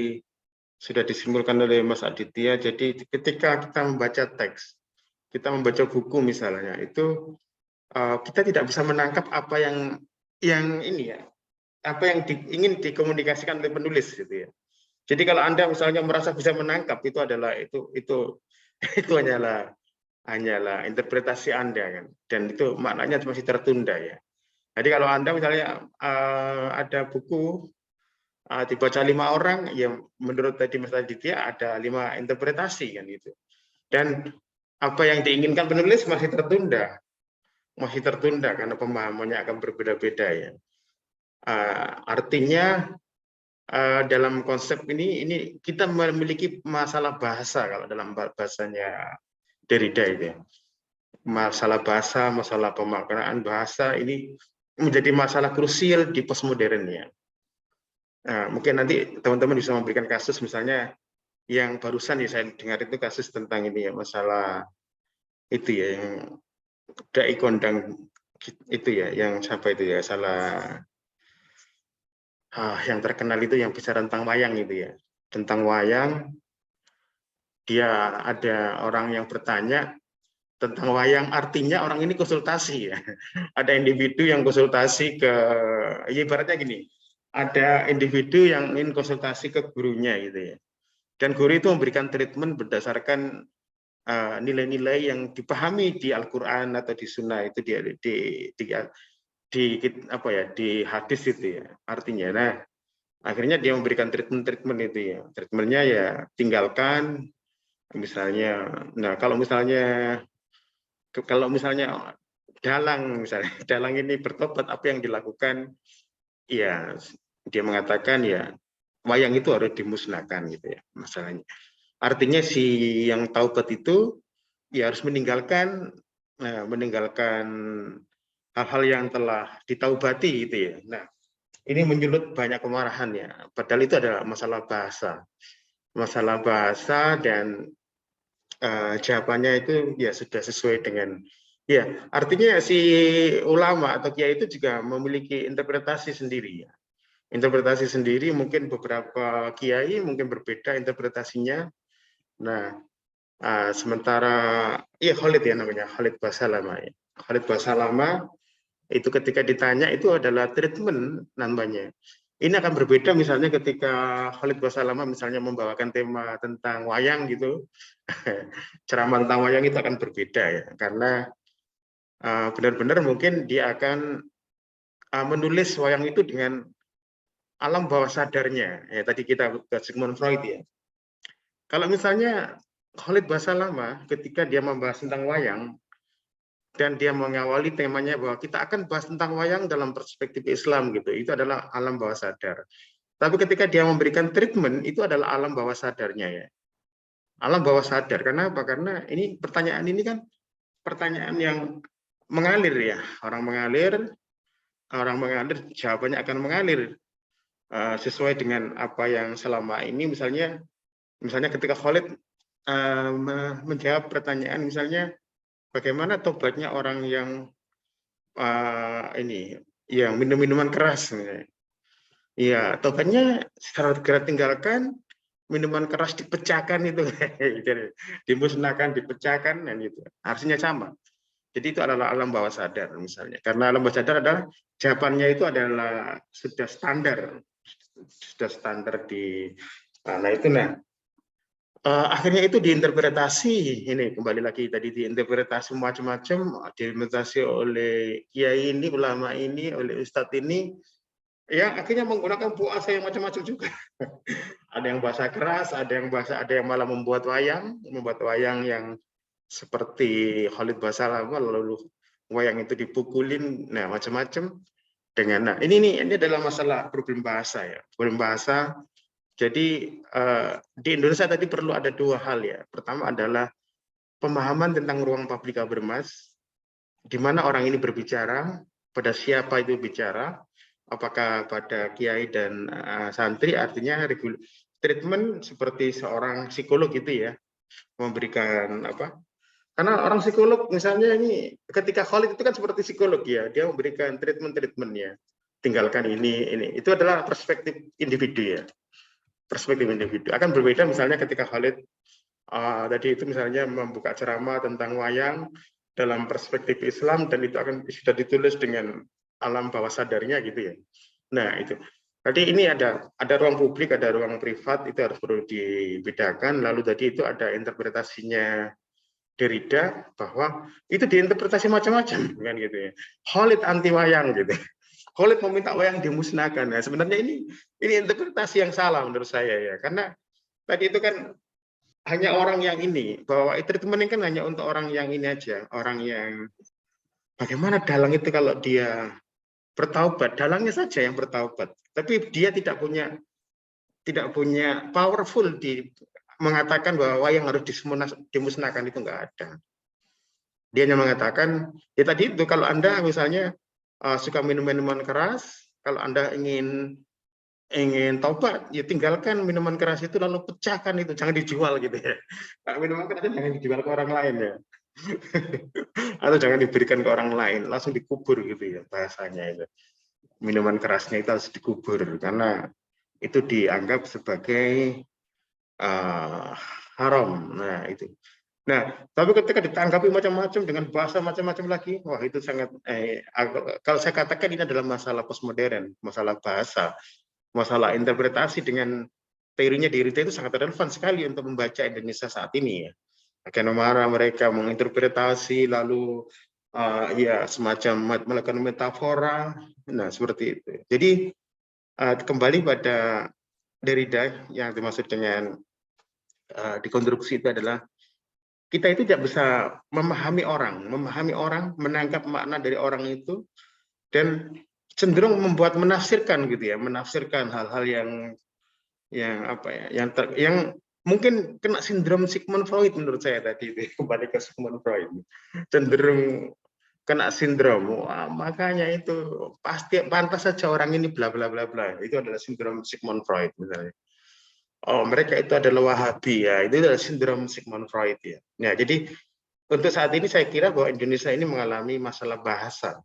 sudah disimpulkan oleh Mas Aditya. Jadi ketika kita membaca teks, kita membaca buku misalnya, itu kita tidak bisa menangkap apa yang ini ya, apa yang ingin dikomunikasikan oleh penulis gitu ya. Jadi kalau Anda misalnya merasa bisa menangkap, itu adalah itu hanyalah interpretasi Anda kan, dan itu maknanya masih tertunda ya. Jadi kalau Anda misalnya ada buku dibaca 5 orang, yang menurut tadi Mas Aditya ada 5 interpretasi kan gitu. Dan apa yang diinginkan penulis masih tertunda karena pemahamannya akan berbeda-beda ya. Artinya dalam konsep ini kita memiliki masalah bahasa kalau dalam bahasanya Derrida itu ya. Masalah bahasa, masalah pemaknaan bahasa ini menjadi masalah krusial di postmodern ya. Mungkin nanti teman-teman bisa memberikan kasus misalnya yang barusan ya saya dengar itu kasus tentang ini ya, masalah itu ya yang dai kondang itu ya, yang siapa itu ya, salah yang terkenal itu yang bicara tentang wayang itu ya, tentang wayang. Dia ada orang yang bertanya tentang wayang, artinya orang ini konsultasi ya. Ada individu yang konsultasi ke, ya ibaratnya gini, ada individu yang ingin konsultasi ke gurunya gitu ya. Dan guru itu memberikan treatment berdasarkan nilai-nilai yang dipahami di Al-Qur'an atau di Sunnah itu di hadis itu ya. Artinya, nah akhirnya dia memberikan treatment itu ya. Treatmentnya ya tinggalkan, misalnya. Nah kalau misalnya dalang ini bertobat, apa yang dilakukan? Ya dia mengatakan ya wayang itu harus dimusnahkan gitu ya masalahnya. Artinya si yang taubat itu ya harus meninggalkan hal-hal yang telah ditaubati gitu ya. Nah, ini menyulut banyak kemarahan ya. Padahal itu adalah masalah bahasa. Masalah bahasa dan jawabannya itu ya sudah sesuai dengan ya. Artinya si ulama atau kiai itu juga memiliki interpretasi sendiri ya. Interpretasi sendiri, mungkin beberapa kiai mungkin berbeda interpretasinya. Nah, sementara ya Khalid ya namanya, Khalid Basalamah ya. Khalid Basalamah itu ketika ditanya itu adalah treatment namanya. Ini akan berbeda misalnya ketika Khalid Basalamah misalnya membawakan tema tentang wayang gitu. Ceramah tentang wayang itu akan berbeda ya, karena benar-benar mungkin dia akan menulis wayang itu dengan alam bawah sadarnya. Ya, tadi kita ke Sigmund Freud ya. Kalau misalnya Khalid Basalamah ketika dia membahas tentang wayang dan dia mengawali temanya bahwa kita akan bahas tentang wayang dalam perspektif Islam gitu, itu adalah alam bawah sadar. Tapi ketika dia memberikan treatment itu adalah alam bawah sadarnya ya. Alam bawah sadar. Kenapa? Karena ini pertanyaan ini kan pertanyaan yang mengalir ya. Orang mengalir, jawabannya akan mengalir sesuai dengan apa yang selama ini misalnya ketika Khalid menjawab pertanyaan misalnya bagaimana tobatnya orang yang yang minum minuman keras, ya tobatnya secara segera tinggalkan, minuman keras dipecahkan itu, dimusnahkan, dipecahkan, dan itu artinya sama. Jadi itu adalah alam bawah sadar misalnya, karena alam bawah sadar adalah jawabannya itu adalah sudah standar di nah itu akhirnya itu diinterpretasi, ini kembali lagi tadi diinterpretasi macam-macam, diinterpretasi oleh kiai ini, ulama ini, oleh ustadz ini, ya akhirnya menggunakan bahasa yang macam-macam juga. Ada yang bahasa keras, ada yang malah membuat wayang yang seperti Khalid Basalamah, lalu wayang itu dipukulin, nah macam-macam. Dengan ini adalah masalah problem bahasa ya, problem bahasa. Jadi di Indonesia tadi perlu ada 2 hal ya. Pertama adalah pemahaman tentang ruang public awareness, di mana orang ini berbicara, pada siapa itu bicara, apakah pada kiai dan santri, artinya treatment seperti seorang psikolog gitu ya, memberikan apa? Karena orang psikolog misalnya ini ketika Khalid itu kan seperti psikolog ya, dia memberikan treatmentnya, tinggalkan ini. Itu adalah perspektif individu ya. Perspektif individu akan berbeda misalnya ketika Khalid tadi itu misalnya membuka ceramah tentang wayang dalam perspektif Islam, dan itu akan sudah ditulis dengan alam bawah sadarnya gitu ya. Nah itu. Jadi ini ada ruang publik, ada ruang privat, itu harus perlu dibedakan. Lalu tadi itu ada interpretasinya Derrida bahwa itu diinterpretasi macam-macam kan gitu ya. Khalid anti wayang gitu. Khalid meminta wayang dimusnahkan. Nah, sebenarnya ini interpretasi yang salah menurut saya ya, karena tadi itu kan hanya orang yang ini, bahwa treatment ini kan hanya untuk orang yang ini aja, orang yang bagaimana dalang itu kalau dia bertaubat, dalangnya saja yang bertaubat, tapi dia tidak punya powerful di mengatakan bahwa wayang harus dimusnahkan, itu enggak ada. Dia hanya mengatakan, ya tadi itu kalau Anda misalnya suka minum minuman keras, kalau Anda ingin taubat, ya tinggalkan minuman keras itu lalu pecahkan itu, jangan dijual gitu ya. Minuman keras itu jangan dijual ke orang lain ya. Atau jangan diberikan ke orang lain, langsung dikubur gitu ya bahasanya itu. Minuman kerasnya itu harus dikubur karena itu dianggap sebagai haram. Nah, itu. Nah, tapi ketika ditanggapi macam-macam dengan bahasa macam-macam lagi, wah itu sangat kalau saya katakan ini adalah masalah postmodern, masalah bahasa, masalah interpretasi dengan teorinya di Rita itu sangat relevan sekali untuk membaca Indonesia saat ini ya. Bagaimana mereka menginterpretasi lalu ya semacam melakukan metafora, nah seperti itu. Jadi kembali pada Derrida yang dimaksud dengan dekonstruksi itu adalah kita itu tidak bisa memahami orang, menangkap makna dari orang itu, dan cenderung menafsirkan gitu ya, menafsirkan hal-hal yang apa ya, yang mungkin kena sindrom Sigmund Freud menurut saya tadi itu, kembali ke Sigmund Freud, cenderung kena sindrom, wah, makanya itu pasti pantas saja orang ini bla bla bla bla, itu adalah sindrom Sigmund Freud misalnya. Oh, mereka itu adalah Wahabi ya, itu adalah sindrom Sigmund Freud ya. Nah, jadi untuk saat ini saya kira bahwa Indonesia ini mengalami masalah bahasa,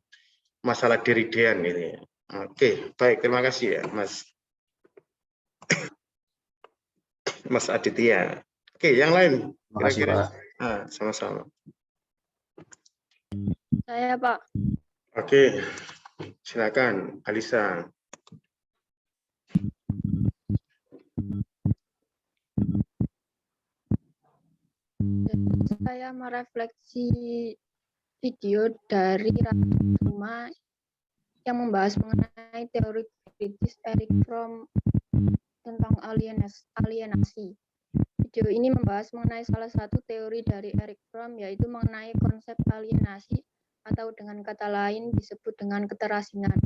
masalah Derridean gitu ya. Oke, baik, terima kasih ya, Mas Aditya. Oke, yang lain. Terima kasih, Pak. Sama-sama. Saya, Pak. Oke, silakan, Alisa. Saya merefleksi video dari Rama yang membahas mengenai teori kritis Erich Fromm tentang alienasi. Video ini membahas mengenai salah satu teori dari Erich Fromm, yaitu mengenai konsep alienasi, atau dengan kata lain disebut dengan keterasingan.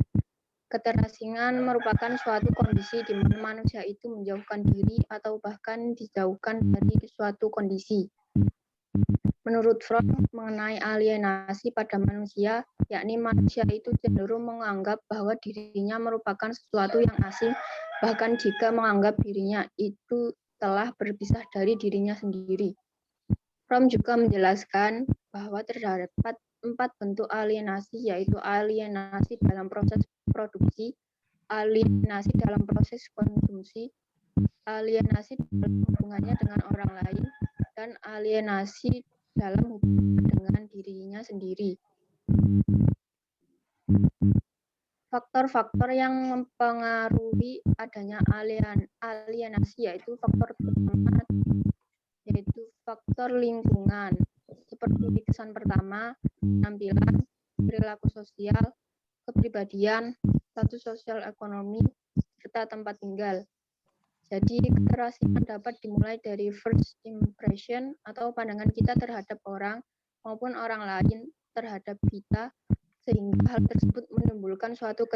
Keterasingan merupakan suatu kondisi di mana manusia itu menjauhkan diri atau bahkan dijauhkan dari suatu kondisi. Menurut Fromm, mengenai alienasi pada manusia, yakni manusia itu cenderung menganggap bahwa dirinya merupakan sesuatu yang asing, bahkan jika menganggap dirinya itu telah berpisah dari dirinya sendiri. Fromm juga menjelaskan bahwa terdapat 4 bentuk alienasi, yaitu alienasi dalam proses produksi, alienasi dalam proses konsumsi, alienasi dalam hubungannya dengan orang lain, dan alienasi dalam hubungan dengan dirinya sendiri. Faktor-faktor yang mempengaruhi adanya alienasi yaitu faktor pertama, yaitu faktor lingkungan, seperti kesan pertama, penampilan, perilaku sosial, kepribadian, status sosial ekonomi, serta tempat tinggal. Jadi keterasingan dapat dimulai dari first impression atau pandangan kita terhadap orang maupun orang lain terhadap kita, sehingga hal tersebut menimbulkan suatu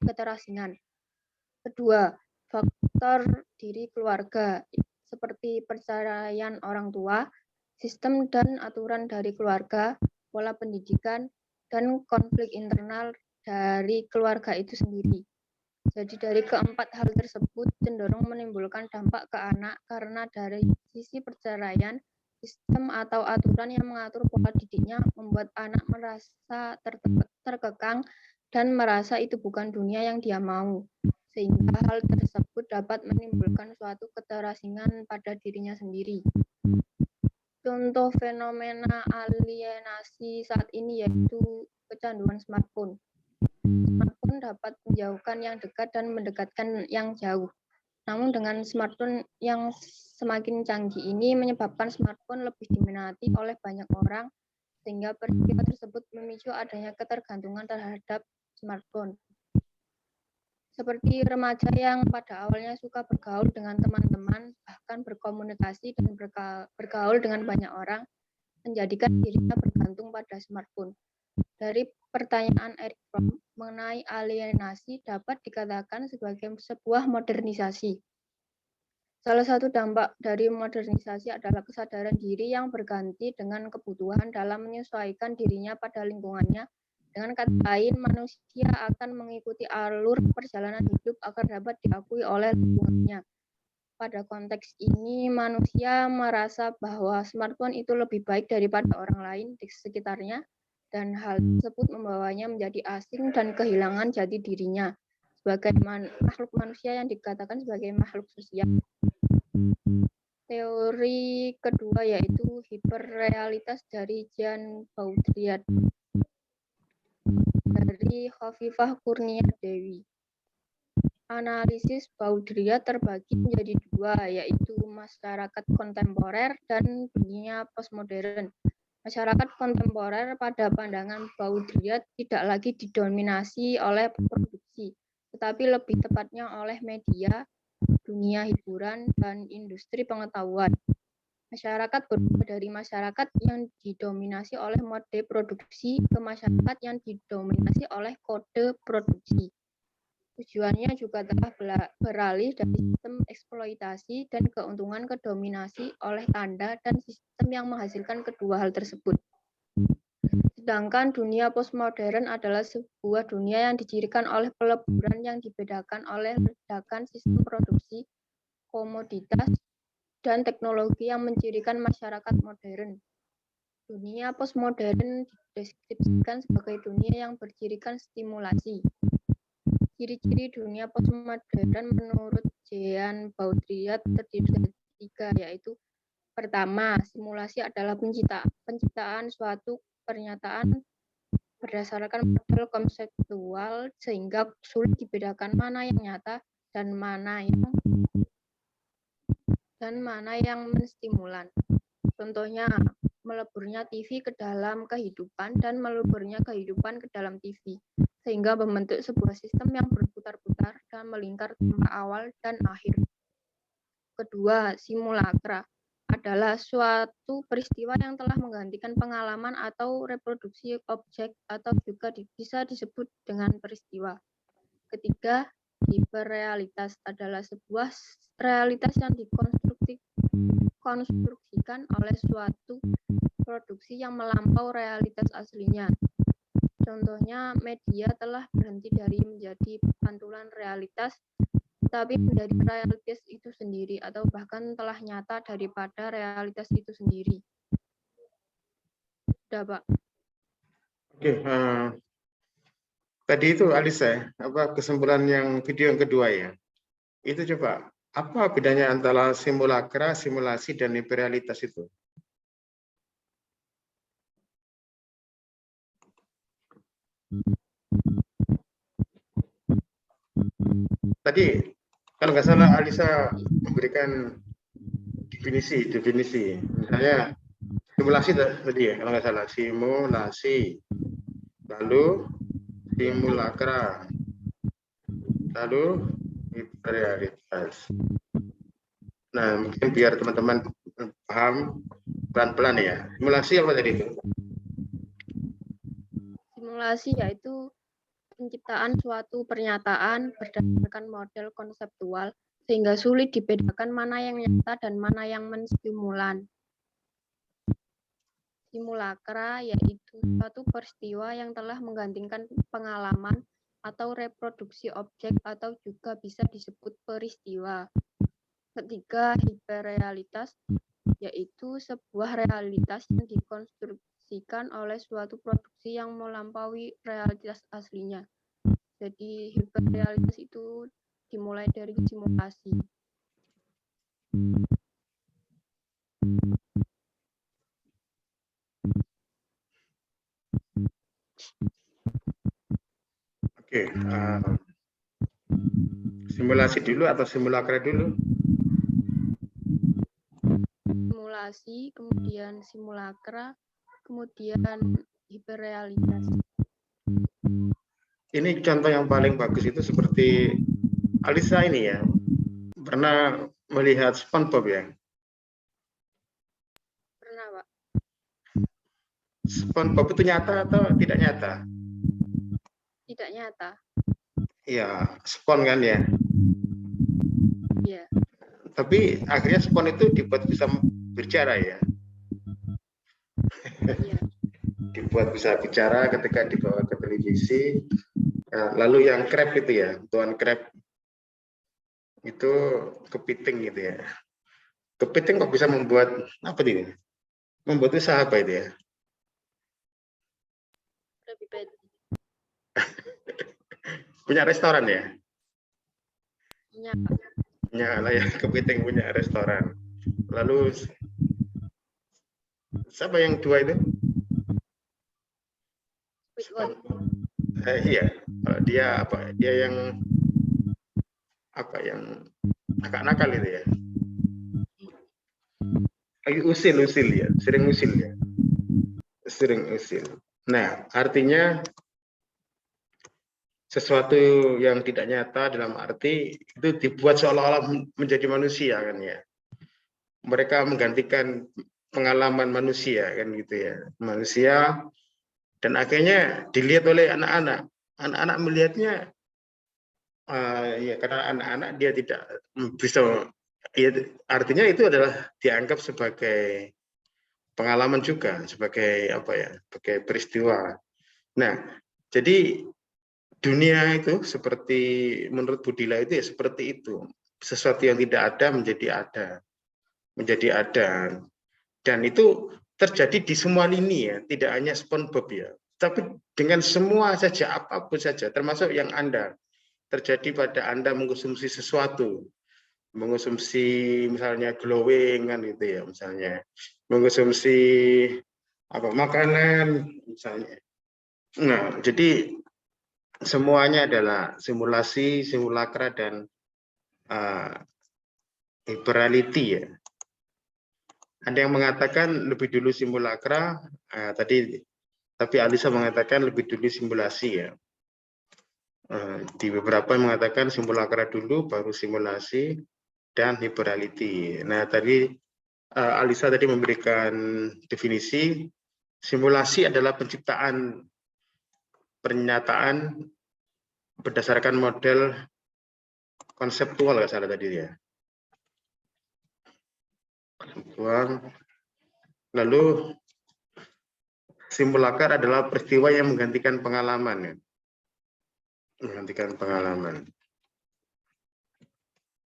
keterasingan. Kedua, faktor diri keluarga seperti perceraian orang tua, sistem dan aturan dari keluarga, pola pendidikan, dan konflik internal dari keluarga itu sendiri. Jadi dari keempat hal tersebut cenderung menimbulkan dampak ke anak karena dari sisi perceraian, sistem atau aturan yang mengatur pola didiknya membuat anak merasa terkekang dan merasa itu bukan dunia yang dia mau. Sehingga hal tersebut dapat menimbulkan suatu keterasingan pada dirinya sendiri. Contoh fenomena alienasi saat ini yaitu kecanduan smartphone. Smartphone dapat menjauhkan yang dekat dan mendekatkan yang jauh. Namun dengan smartphone yang semakin canggih ini menyebabkan smartphone lebih diminati oleh banyak orang, sehingga peristiwa tersebut memicu adanya ketergantungan terhadap smartphone. Seperti remaja yang pada awalnya suka bergaul dengan teman-teman, bahkan berkomunikasi dan bergaul dengan banyak orang, menjadikan dirinya bergantung pada smartphone. Dari pertanyaan Eric Fromm mengenai alienasi dapat dikatakan sebagai sebuah modernisasi. Salah satu dampak dari modernisasi adalah kesadaran diri yang berganti dengan kebutuhan dalam menyesuaikan dirinya pada lingkungannya. Dengan kata lain, manusia akan mengikuti alur perjalanan hidup agar dapat diakui oleh lingkungannya. Pada konteks ini, manusia merasa bahwa smartphone itu lebih baik daripada orang lain di sekitarnya, dan hal tersebut membawanya menjadi asing dan kehilangan jati dirinya sebagai makhluk manusia yang dikatakan sebagai makhluk sosial. Teori kedua yaitu hiperrealitas dari Jean Baudrillard dari Khofifah Kurnia Dewi. Analisis Baudrillard terbagi menjadi dua, yaitu masyarakat kontemporer dan dunia postmodern. Masyarakat kontemporer pada pandangan Baudrillard tidak lagi didominasi oleh produksi, tetapi lebih tepatnya oleh media, dunia hiburan, dan industri pengetahuan. Masyarakat berubah dari masyarakat yang didominasi oleh mode produksi ke masyarakat yang didominasi oleh kode produksi. Tujuannya juga telah beralih dari sistem eksploitasi dan keuntungan ke dominasi oleh tanda dan sistem yang menghasilkan kedua hal tersebut. Sedangkan dunia postmodern adalah sebuah dunia yang dicirikan oleh peleburan yang dibedakan oleh ledakan sistem produksi, komoditas, dan teknologi yang mencirikan masyarakat modern. Dunia postmodern dideskripsikan sebagai dunia yang bercirikan stimulasi. Ciri-ciri dunia postmodern menurut Jean Baudrillard terdiri dari tiga, yaitu pertama, simulasi adalah penciptaan suatu pernyataan berdasarkan model konseptual sehingga sulit dibedakan mana yang nyata dan mana yang menstimulan. Contohnya, meleburnya TV ke dalam kehidupan dan meleburnya kehidupan ke dalam TV, sehingga membentuk sebuah sistem yang berputar-putar dan melingkar tanpa awal dan akhir. Kedua, simulakra adalah suatu peristiwa yang telah menggantikan pengalaman atau reproduksi objek atau juga bisa disebut dengan peristiwa. Ketiga, hiperrealitas adalah sebuah realitas yang dikonstruksikan oleh suatu produksi yang melampau realitas aslinya. Contohnya, media telah berhenti dari menjadi pantulan realitas, tetapi menjadi realitas itu sendiri, atau bahkan telah nyata daripada realitas itu sendiri. Sudah, Pak. Oke, tadi itu Alisa, kesimpulan yang video yang kedua ya? Itu coba, apa bedanya antara simulakra, simulasi, dan hiperrealitas itu? Tadi, kalau nggak salah Alisa memberikan definisi. Misalnya, simulasi tadi ya, kalau nggak salah, simulasi. Lalu, simulakra. Lalu, hiperrealitas. Nah, mungkin biar teman-teman paham pelan-pelan ya. Simulasi apa tadi itu? Simulasi yaitu penciptaan suatu pernyataan berdasarkan model konseptual sehingga sulit dibedakan mana yang nyata dan mana yang menstimulan. Simulakra yaitu suatu peristiwa yang telah menggantikan pengalaman atau reproduksi objek atau juga bisa disebut peristiwa. Ketiga, hiperrealitas yaitu sebuah realitas yang dikonstruksikan oleh suatu produksi yang melampaui realitas aslinya. Jadi hiperrealitas itu dimulai dari simulasi. Oke, simulasi dulu atau simulakra dulu? Simulasi, kemudian simulakra, kemudian hiperrealitas. ini contoh yang paling bagus itu seperti Alisa ini ya, pernah melihat SpongeBob ya? Pernah, Pak. SpongeBob itu nyata atau tidak nyata? Tidak nyata. Iya, Spon kan ya. Iya. Tapi akhirnya Spon itu dibuat bisa berbicara ya. Iya. Dibuat bisa bicara ketika dibawa ke televisi. Nah, lalu yang Crab itu ya, Tuan Crab itu kepiting gitu ya. Kepiting kok bisa membuat apa ini? Membuat usaha apa itu ya? Lebih baik. Punya restoran ya? Punya, Pak. Punya lah ya, kepiting punya restoran. Lalu siapa yang dua itu? Squidward. Iya, kalau dia apa? Dia yang apa yang nakal-nakal itu ya? Lagi usil ya, sering usil ya, sering usil. Nah, artinya sesuatu yang tidak nyata dalam arti itu dibuat seolah-olah menjadi manusia kan ya. Mereka menggantikan pengalaman manusia kan gitu ya, manusia, dan akhirnya dilihat oleh anak-anak. Anak-anak melihatnya ya karena anak-anak dia tidak bisa, ya, artinya itu adalah dianggap sebagai pengalaman juga, sebagai apa ya, sebagai peristiwa. Nah, jadi dunia itu seperti menurut Budila itu ya seperti itu, sesuatu yang tidak ada menjadi ada, dan itu terjadi di semua lini ya, tidak hanya SpongeBob ya, tapi dengan semua saja, apapun saja, termasuk yang Anda terjadi pada Anda mengkonsumsi sesuatu, mengkonsumsi misalnya glowing kan gitu ya, misalnya mengkonsumsi apa makanan misalnya. Nah, jadi semuanya adalah simulasi, simulakra, dan hyperreality ya. Ada yang mengatakan lebih dulu simulakra, tapi Alisa mengatakan lebih dulu simulasi ya. Di beberapa yang mengatakan simulakra dulu, baru simulasi, dan hyperreality. Nah, tadi Alisa tadi memberikan definisi, simulasi adalah penciptaan pernyataan berdasarkan model konseptual, nggak salah tadi ya. Konseptual. Lalu simulakar adalah peristiwa yang menggantikan pengalaman ya. Menggantikan pengalaman.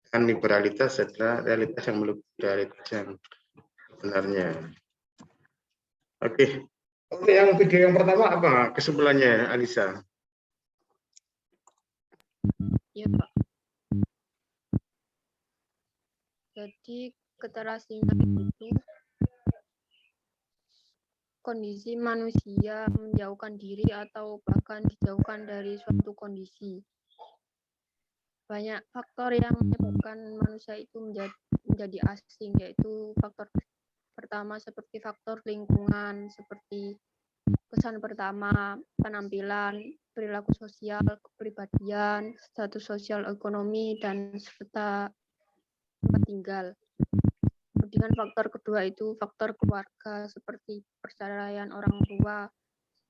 Dan liberalitas adalah realitas yang melebihi realitas yang sebenarnya. Oke. Untuk yang video yang pertama apa kesimpulannya, Alisa? Iya, Pak. Jadi keterasingan itu kondisi manusia menjauhkan diri atau bahkan dijauhkan dari suatu kondisi. Banyak faktor yang menyebabkan manusia itu menjadi asing, yaitu faktor pertama seperti faktor lingkungan, seperti kesan pertama, penampilan, perilaku sosial, kepribadian, status sosial ekonomi, dan serta tempat tinggal. Kemudian faktor kedua itu faktor keluarga, seperti perceraian orang tua,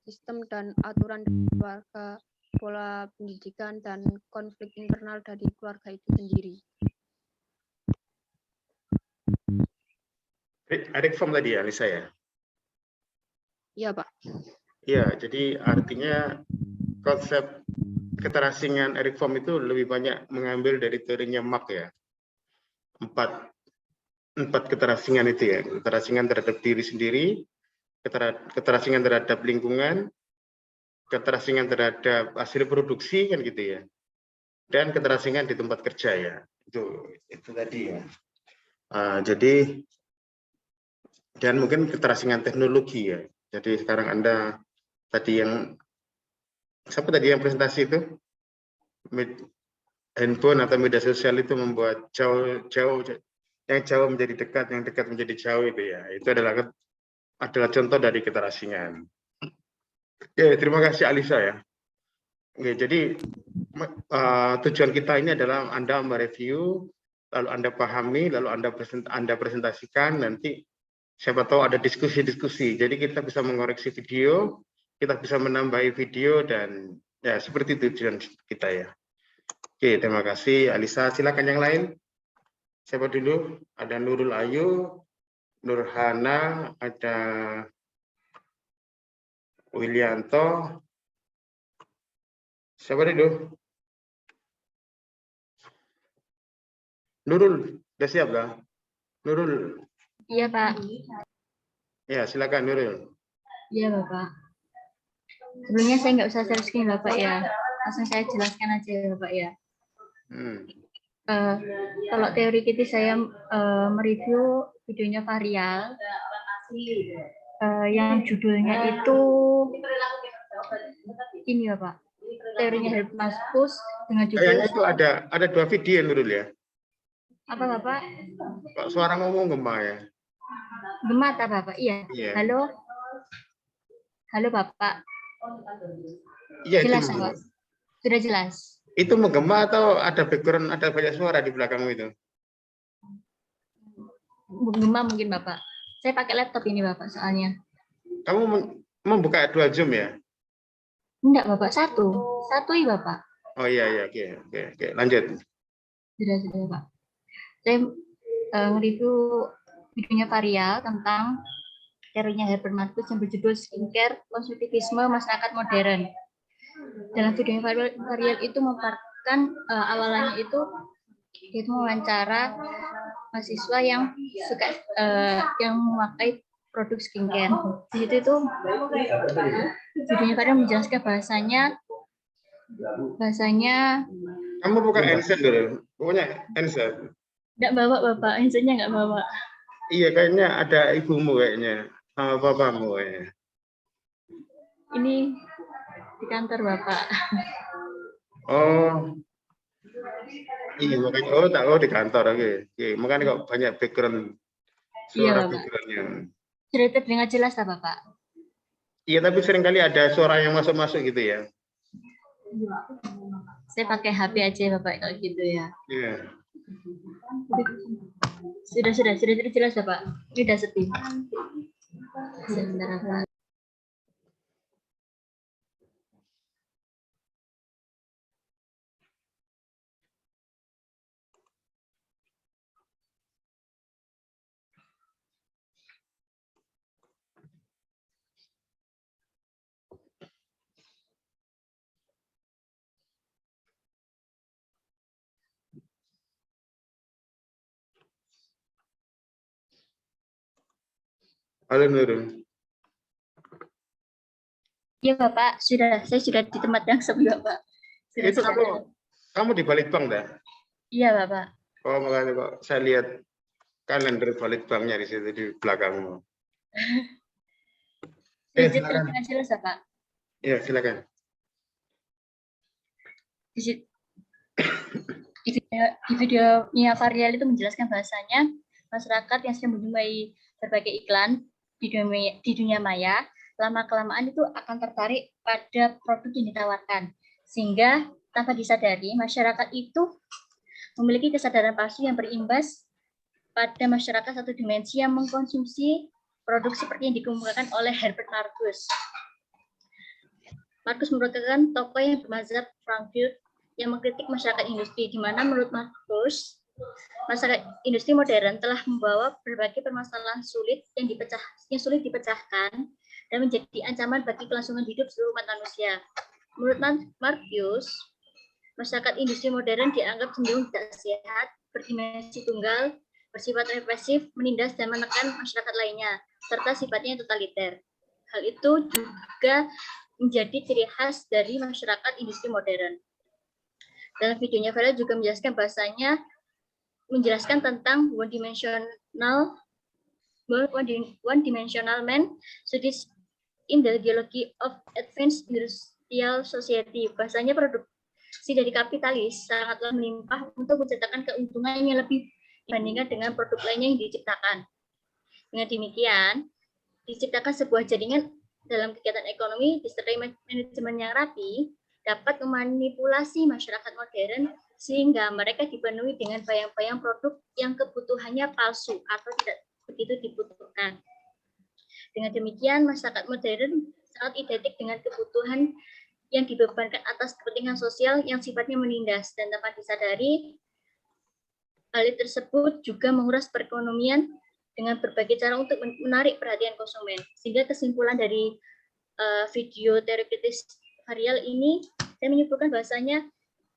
sistem dan aturan dari keluarga, pola pendidikan, dan konflik internal dari keluarga itu sendiri. Erik Fromm tadi ya, Alisa ya? Iya, Pak. Iya, jadi artinya konsep keterasingan Erik Fromm itu lebih banyak mengambil dari teorinya Mark ya. Empat keterasingan itu ya, keterasingan terhadap diri sendiri, keterasingan terhadap lingkungan, keterasingan terhadap hasil produksi kan gitu ya, dan keterasingan di tempat kerja ya. Itu tadi ya. Jadi dan mungkin keterasingan teknologi ya. Jadi sekarang Anda tadi yang siapa tadi yang presentasi itu, handphone atau media sosial itu membuat yang jauh menjadi dekat, yang dekat menjadi jauh itu ya. Itu adalah contoh dari keterasingan. Ya, terima kasih Alisa ya. Oke, jadi tujuan kita ini adalah Anda mereview, lalu Anda pahami, lalu Anda presentasikan, nanti siapa tahu ada diskusi-diskusi. Jadi kita bisa mengoreksi video, kita bisa menambahi video, dan ya seperti tujuan kita ya. Oke, terima kasih Alisa. Silakan yang lain. Siapa dulu? Ada Nurul Ayu, Nurhana, ada Willianto. Siapa dulu? Nurul, sudah siap lah? Nurul. Iya, Pak. Ya, silakan Nurul. Iya, Bapak. Sebelumnya saya nggak usah share screen, Bapak ya. Langsung saya jelaskan aja, Bapak ya. Kalau teori kritis saya mereview videonya Varial yang judulnya itu ini ya Pak, teorinya Hermanus dengan judul. Kayaknya itu ada 2 video Nurul ya. Apa Bapak? Kok suara ngomong gema ya? Gema tak Bapak? Iya. Halo. Halo Bapak. Iya, jelas itu. Bapak. Sudah jelas. Itu menggema atau ada background, ada banyak suara di belakangmu itu? Menggema mungkin Bapak. Saya pakai laptop ini Bapak soalnya. Kamu membuka 2 Zoom ya? Enggak Bapak, satu ya Bapak. Oh iya, oke. Lanjut. Sudah Pak. Saya nge-review videonya Varial tentang teorinya Herbert yang berjudul Skincare Konsumtivisme Masyarakat Modern. Dalam videonya Varial itu memaparkan awalannya itu mewawancara mahasiswa yang suka yang memakai produk skincare. Di situ itu videonya Varial menjelaskan bahasanya. Kamu buka handset dulu, pokoknya handset. Nggak bawa Bapak, handsetnya nggak bawa. Iya, kayaknya ada ibumu kayaknya, sama papamu kayaknya. Ini di kantor Bapak. Oh, iya makanya. Di kantor, oke. Makanya kok banyak background suara backgroundnya. Sudah terdengar jelas tak Bapak? Iya, tapi seringkali ada suara yang masuk-masuk gitu ya. Saya pakai HP aja Bapak kalau gitu ya. Iya. Sudah jelas Bapak. Ini sudah sepi. Sebentar Bapak. Halo Nurul. Iya Bapak, saya sudah di tempat yang sepi Bapak. Itu kamu di Balitbang dah? Iya Bapak. Oh makanya kok saya lihat kalender Balitbangnya di situ di belakangmu. Silakan. Jelas Bapak. Iya silakan. Di videonya Varial itu menjelaskan bahasanya masyarakat yang sedang menjumpai berbagai iklan di dunia maya, lama-kelamaan itu akan tertarik pada produk yang ditawarkan. Sehingga tanpa disadari, masyarakat itu memiliki kesadaran palsu yang berimbas pada masyarakat satu dimensi yang mengkonsumsi produk seperti yang dikemukakan oleh Herbert Marcuse. Marcuse merupakan tokoh yang bermazhab Frankfurt yang mengkritik masyarakat industri, di mana menurut Marcuse, masyarakat industri modern telah membawa berbagai permasalahan yang sulit dipecahkan dan menjadi ancaman bagi kelangsungan hidup seluruh umat manusia. Menurut Marcuse, masyarakat industri modern dianggap cenderung tidak sehat, berdimensi tunggal, bersifat represif, menindas dan menekan masyarakat lainnya, serta sifatnya totaliter. Hal itu juga menjadi ciri khas dari masyarakat industri modern. Dalam videonya, Varial juga menjelaskan tentang one-dimensional man studies in the ideology of advanced industrial society. Bahasanya produksi dari kapitalis sangatlah melimpah untuk menciptakan keuntungan yang lebih dibandingkan dengan produk lainnya yang diciptakan. Dengan demikian, diciptakan sebuah jaringan dalam kegiatan ekonomi disertai manajemen yang rapi dapat memanipulasi masyarakat modern sehingga mereka dipenuhi dengan bayang-bayang produk yang kebutuhannya palsu atau tidak begitu dibutuhkan. Dengan demikian, masyarakat modern sangat identik dengan kebutuhan yang dibebankan atas kepentingan sosial yang sifatnya menindas, dan tanpa disadari, hal tersebut juga menguras perekonomian dengan berbagai cara untuk menarik perhatian konsumen. Sehingga kesimpulan dari video teori kritis varial ini, saya menyimpulkan bahwasanya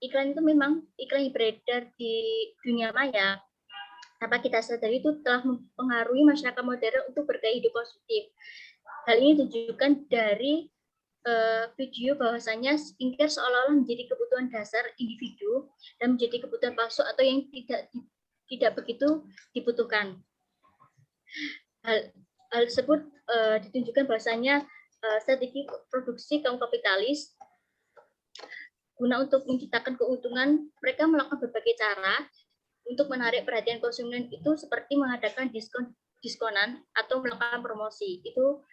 iklan itu memang iklan yang beredar di dunia maya, tanpa kita sadari itu telah mempengaruhi masyarakat modern untuk bergaya hidup konsumtif. Hal ini ditunjukkan dari video bahwasanya skincare seolah-olah menjadi kebutuhan dasar individu dan menjadi kebutuhan palsu atau yang tidak begitu dibutuhkan. Hal tersebut ditunjukkan bahwasanya strategi produksi kaum kapitalis guna untuk menciptakan keuntungan, mereka melakukan berbagai cara untuk menarik perhatian konsumen itu seperti mengadakan diskonan atau melakukan promosi. Itu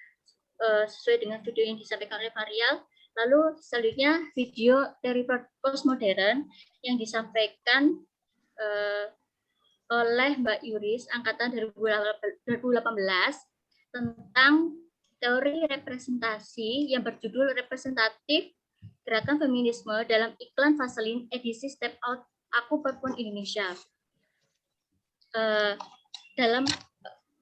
sesuai dengan video yang disampaikan oleh Varial. Lalu selanjutnya video dari postmodern yang disampaikan oleh Mbak Yuris angkatan 2018 tentang teori representasi yang berjudul representatif gerakan feminisme dalam iklan Vaseline edisi Step Out Aku Perempuan Indonesia. Dalam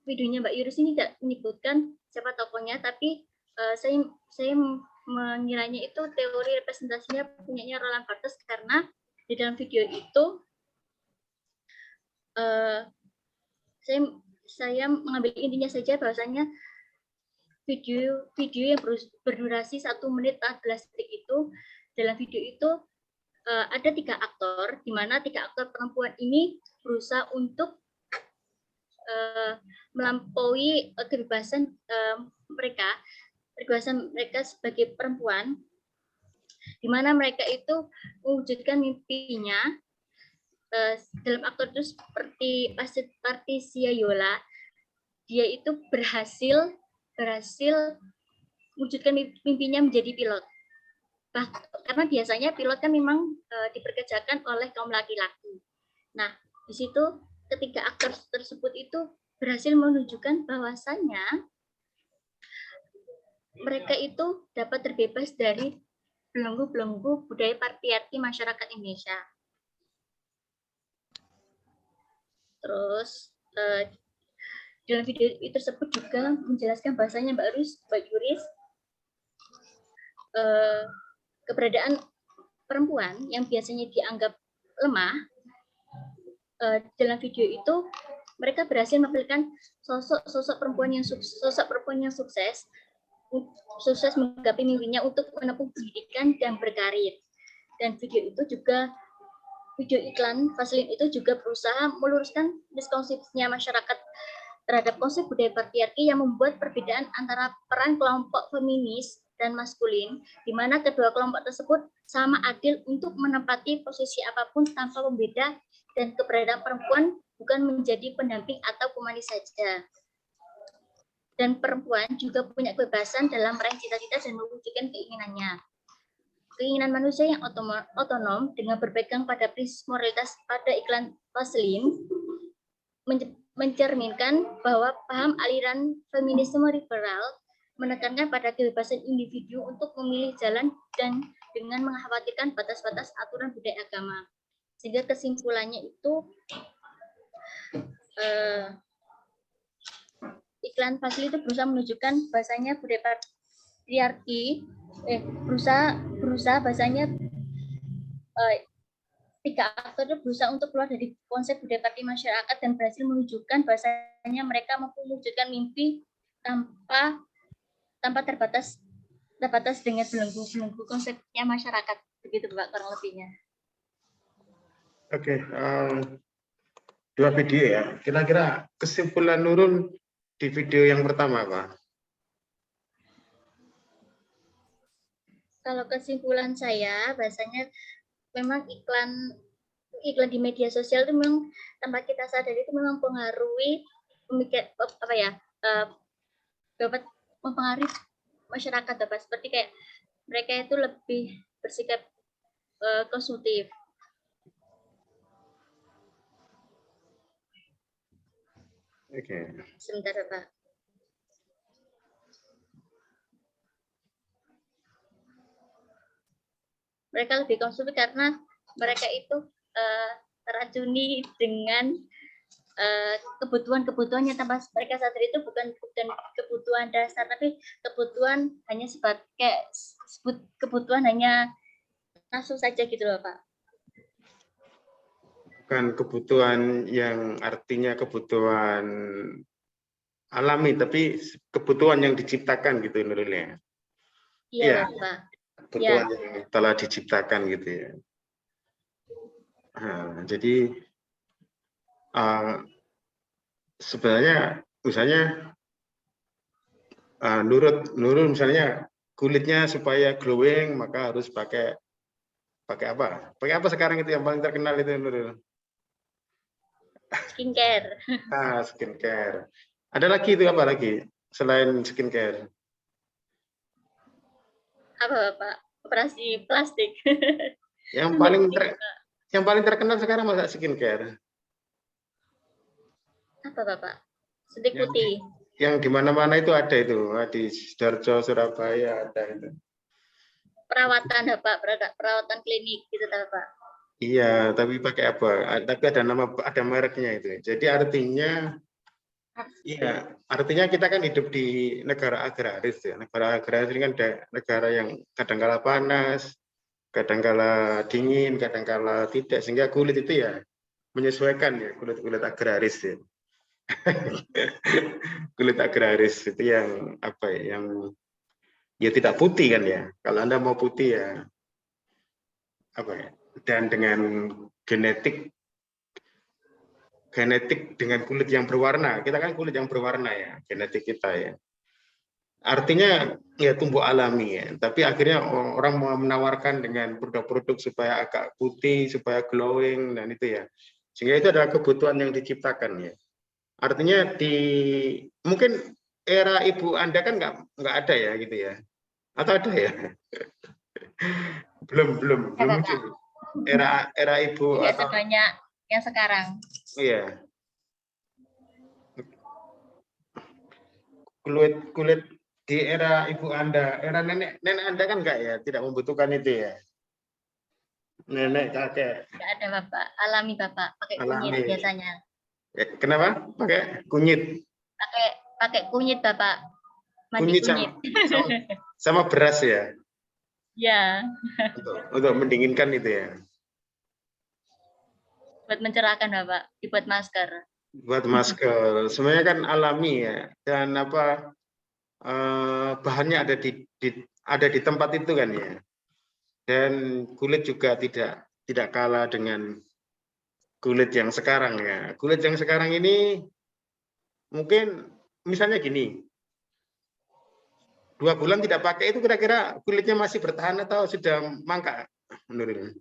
videonya Mbak Yuris ini tidak menyebutkan siapa tokohnya, tapi saya mengiranya itu teori representasinya punyanya Roland Barthes, karena di dalam video itu saya mengambil intinya saja bahwasanya video yang berdurasi 1 menit 14 detik itu, dalam video itu ada 3 aktor, di mana 3 aktor perempuan ini berusaha untuk melampaui kebebasan mereka sebagai perempuan, di mana mereka itu mewujudkan mimpinya. Dalam aktor itu seperti Patricia Yola, dia itu berhasil mewujudkan mimpinya menjadi pilot. Karena biasanya pilot kan memang dipekerjakan oleh kaum laki-laki. Nah, di situ ketiga aktor tersebut itu berhasil menunjukkan bahwasannya mereka itu dapat terbebas dari belenggu-belenggu budaya patriarki masyarakat Indonesia. Terus dalam video itu tersebut juga menjelaskan bahasanya Mbak Yuris keberadaan perempuan yang biasanya dianggap lemah. Dalam video itu mereka berhasil menampilkan sosok perempuan yang sukses menggapai mimpinya untuk menempuh pendidikan dan berkarir. Dan video iklan Vaseline itu juga berusaha meluruskan miskonsepsinya masyarakat terhadap konsep budaya patriarki yang membuat perbedaan antara peran kelompok feminis dan maskulin, di mana kedua kelompok tersebut sama adil untuk menempati posisi apapun tanpa membeda, dan keberadaan perempuan bukan menjadi pendamping atau pemanis saja. Dan perempuan juga punya kebebasan dalam meraih cita-cita dan mewujudkan keinginannya. Keinginan manusia yang otonom dengan berpegang pada prinsip moralitas pada iklan Vaseline mencerminkan bahwa paham aliran feminisme liberal menekankan pada kebebasan individu untuk memilih jalan dan dengan mengkhawatirkan batas-batas aturan budaya agama. Sehingga kesimpulannya itu iklan Vaseline itu berusaha menunjukkan bahasanya budaya patriarki, berusaha bahasanya 3 aktor itu berusaha untuk keluar dari konsep budaya patriarki masyarakat dan berhasil menunjukkan bahasanya mereka mampu mewujudkan mimpi tanpa terbatas dengan belenggu konsepnya masyarakat. Begitu Pak kurang lebihnya. Oke, 2 video ya. Kira-kira kesimpulan Nurul di video yang pertama, Pak? Kalau kesimpulan saya, bahasanya memang iklan di media sosial itu memang tanpa kita sadari itu memang dapat mempengaruhi masyarakat, Bapak. Seperti kayak mereka itu lebih bersikap konsumtif. Oke. Sebentar, Bapak. Mereka lebih konsumtif karena mereka itu teracuni dengan kebutuhan-kebutuhannya tanpa mereka sadar itu bukan kebutuhan dasar, tapi kebutuhan hanya kebutuhan hanya nafsu saja gitu loh, Pak. Bukan kebutuhan yang artinya kebutuhan alami, tapi kebutuhan yang diciptakan gitu Nurul. Iya, Pak. Kebutuhan yang telah diciptakan gitu ya. Nah, jadi sebenarnya misalnya Nurul misalnya kulitnya supaya glowing maka harus pakai apa? Pakai apa sekarang itu yang paling terkenal itu Nurul? Skincare. Skincare. Ada lagi itu apa lagi selain skincare? Apa, Bapak? Operasi plastik. Yang paling terkenal sekarang masa skincare? Apa, Bapak? Suntik putih. Yang di mana-mana itu ada itu, di Sidoarjo, Surabaya ada itu. Perawatan, Bapak, perawatan klinik gitu, Bapak. Iya, tapi pakai apa? Tapi ada mereknya itu. Jadi artinya kita kan hidup di negara agraris ya. Negara agraris ini kan negara yang kadang-kala panas, kadang-kala dingin, kadang-kala tidak, sehingga kulit itu ya menyesuaikan ya, kulit agraris ya. Kulit agraris itu yang apa ya, yang ya tidak putih kan ya. Kalau Anda mau putih ya apa ya? Dan dengan genetik dengan kulit yang berwarna. Kita kan kulit yang berwarna ya, genetik kita ya. Artinya ya tumbuh alami ya. Tapi akhirnya orang mau menawarkan dengan produk-produk supaya agak putih, supaya glowing dan itu ya. Sehingga itu adalah kebutuhan yang diciptakan ya. Artinya mungkin era ibu Anda kan nggak ada ya gitu ya. Atau ada ya? belum muncul. Era ibu tidak sebanyak yang sekarang. Iya. Kulit di era ibu Anda, era nenek Anda kan enggak ya, tidak membutuhkan itu ya. Nenek, kakek. Enggak ada, Bapak. Alami, Bapak. Pakai kunyit biasanya. Kenapa? Pakai kunyit. Pakai kunyit, Bapak. Mandi kunyit. Sama beras ya. Ya. Untuk mendinginkan itu ya. Buat mencerahkan, Bapak. Dibuat masker. Buat masker. Semuanya kan alami ya. Dan bahannya ada di tempat itu kan ya. Dan kulit juga tidak kalah dengan kulit yang sekarang ya. Kulit yang sekarang ini mungkin misalnya gini, 2 bulan tidak pakai itu kira-kira kulitnya masih bertahan atau sudah mangkak menurutnya?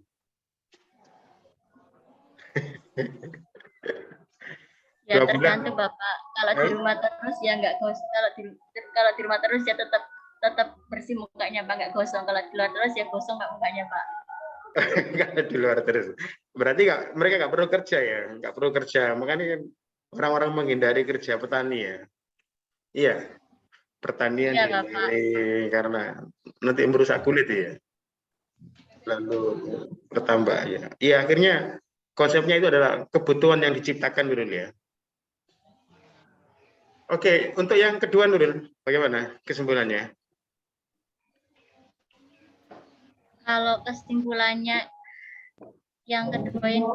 Ya tergantung Bapak. Kalau di rumah terus ya nggak gosong. Kalau di rumah terus ya tetap bersih mukanya Pak, nggak gosong. Kalau di luar terus ya gosong Pak mukanya Pak. Nggak di luar terus. Berarti mereka nggak perlu kerja ya, nggak perlu kerja. Makanya orang-orang menghindari kerja petani ya. Iya, pertanian ya, Bapak. Karena nanti merusak kulit ya. Lalu bertambah ya. Iya, akhirnya konsepnya itu adalah kebutuhan yang diciptakan dulu ya. Oke, untuk yang kedua Nurul, bagaimana kesimpulannya? Kalau kesimpulannya yang kedua ini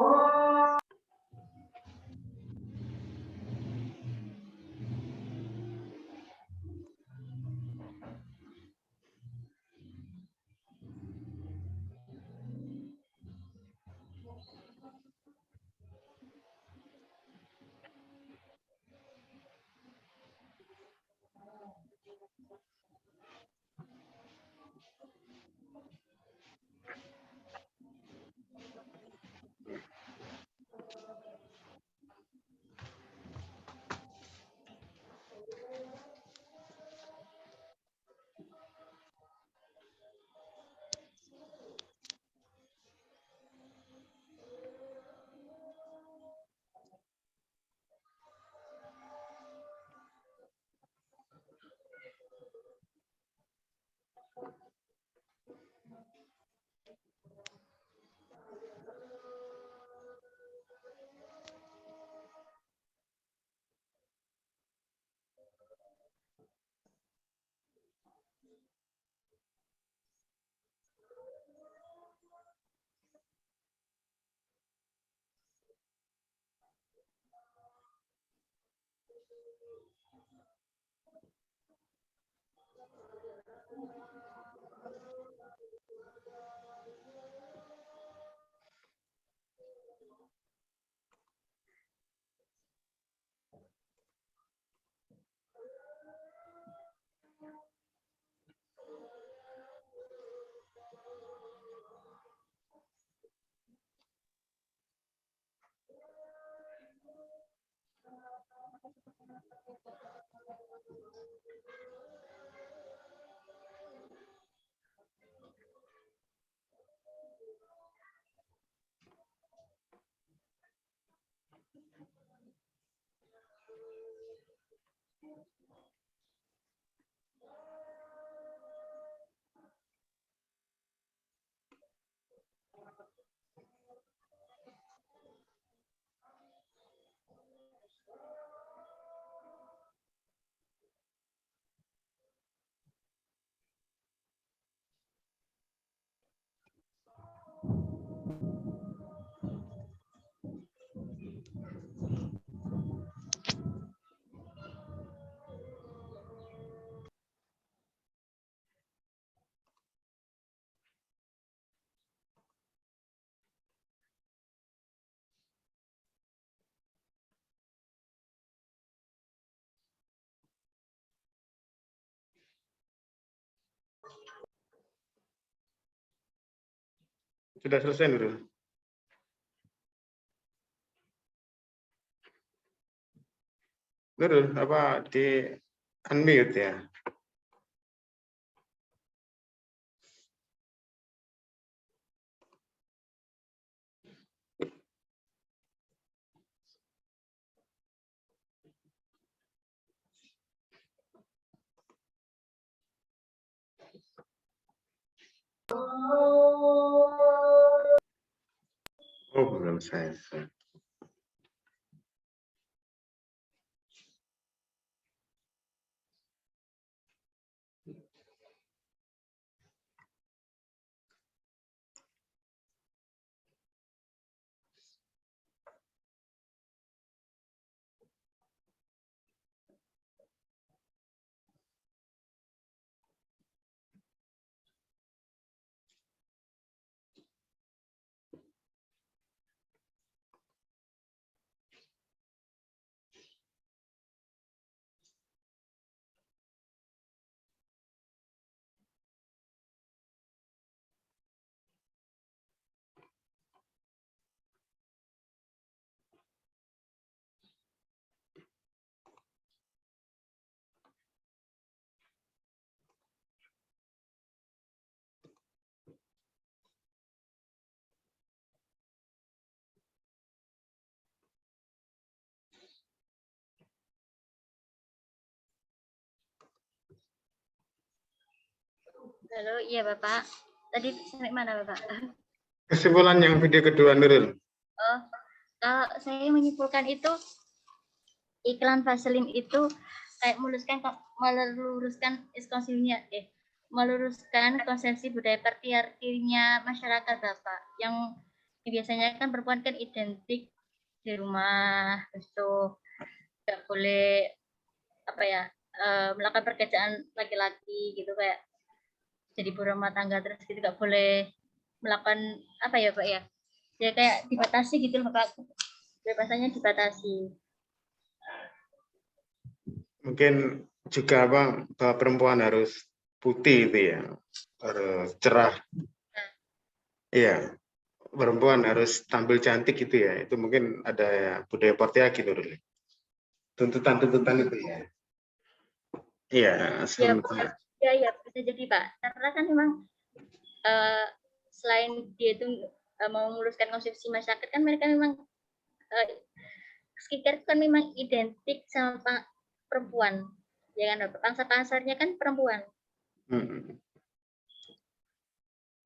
Sudah selesai, Nurul? Nurul, apa di unmute ya? Oh, belum selesai. Halo, iya Bapak. Tadi sampai mana Bapak? Kesimpulan yang video kedua, Nurul. Oh, kalau saya menyimpulkan itu iklan Vaseline itu kayak meluruskan konsepsi budaya patriarkinya masyarakat Bapak. Yang biasanya kan perempuan kan identik di rumah, itu nggak boleh melakukan pekerjaan laki-laki gitu, kayak jadi ibu rumah tangga, terus gitu nggak boleh melakukan Pak ya, kayak dibatasi gitu loh Pak, kebebasannya dibatasi. Mungkin juga bahwa perempuan harus putih itu ya, harus cerah. Iya, perempuan harus tampil cantik gitu ya. Itu mungkin ada ya, budaya patriarki gitu dulu. Tuntutan-tuntutan itu ya. Iya, sementara. Ya, bisa jadi Pak. Karena kan memang selain dia itu mau meluruskan konsepsi masyarakat, kan mereka memang skincare kan memang identik sama perempuan, ya kan? Pangsa pasarnya kan perempuan.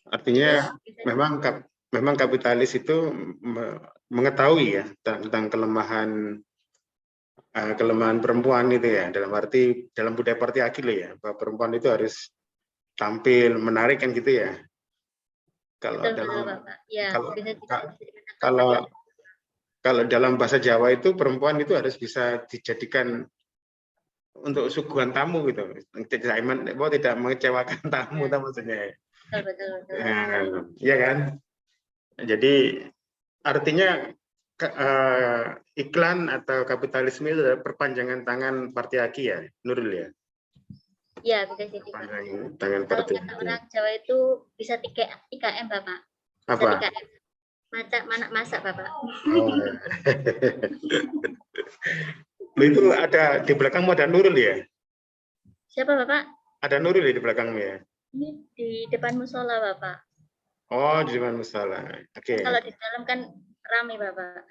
Artinya memang kapitalis itu mengetahui ya tentang kelemahan perempuan itu ya, dalam arti dalam budaya patriarki loh ya, bahwa perempuan itu harus tampil menarik kan gitu ya. Kalau kalau dalam bahasa Jawa itu perempuan itu harus bisa dijadikan untuk suguhan tamu gitu, tidak mengecewakan tamu, maksudnya. Iya kan? Jadi artinya iklan atau kapitalisme itu adalah perpanjangan tangan patriarki ya, Nurul ya? Ya, bisa jadi. Tangan kalau kata orang Jawa itu bisa 3M, Bapak. Bisa apa? 3M. Manak masak, Bapak. Itu ada di belakangmu ada Nurul ya? Siapa, Bapak? Ada Nurul ya di belakangmu ya? Ini di depan musola, Bapak. Oh, di depan musola. Oke. Kalau di dalam kan ramai, Bapak.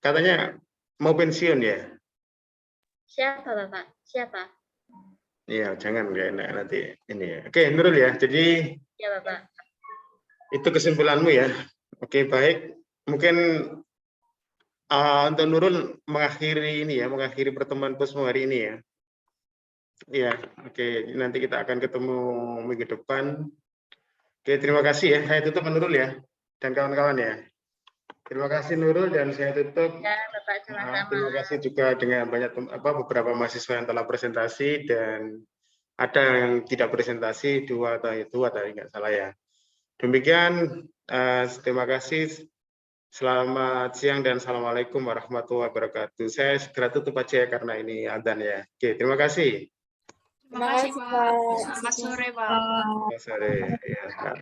Katanya mau pensiun ya? Siapa, Bapak? Siapa? Iya, jangan nggak enak nanti ini ya. Oke, Nurul ya. Jadi ya, Bapak. Itu kesimpulanmu ya. Oke, baik. Mungkin untuk Nurul mengakhiri ini ya, mengakhiri pertemuan Posmo hari ini ya. Iya, oke. Nanti kita akan ketemu minggu depan. Oke, terima kasih ya. Saya tutup Nurul ya, dan kawan-kawan ya. Terima kasih Nurul, dan saya tutup. Ya, Bapak, sama-sama. Terima kasih juga dengan beberapa mahasiswa yang telah presentasi, dan ada yang tidak presentasi, dua tadi nggak salah ya. Demikian, terima kasih. Selamat siang dan assalamualaikum warahmatullahi wabarakatuh. Saya segera tutup aja ya karena ini adzan ya. Oke, terima kasih. Terima kasih, Pak. Selamat sore, Pak. Selamat sore. Ya.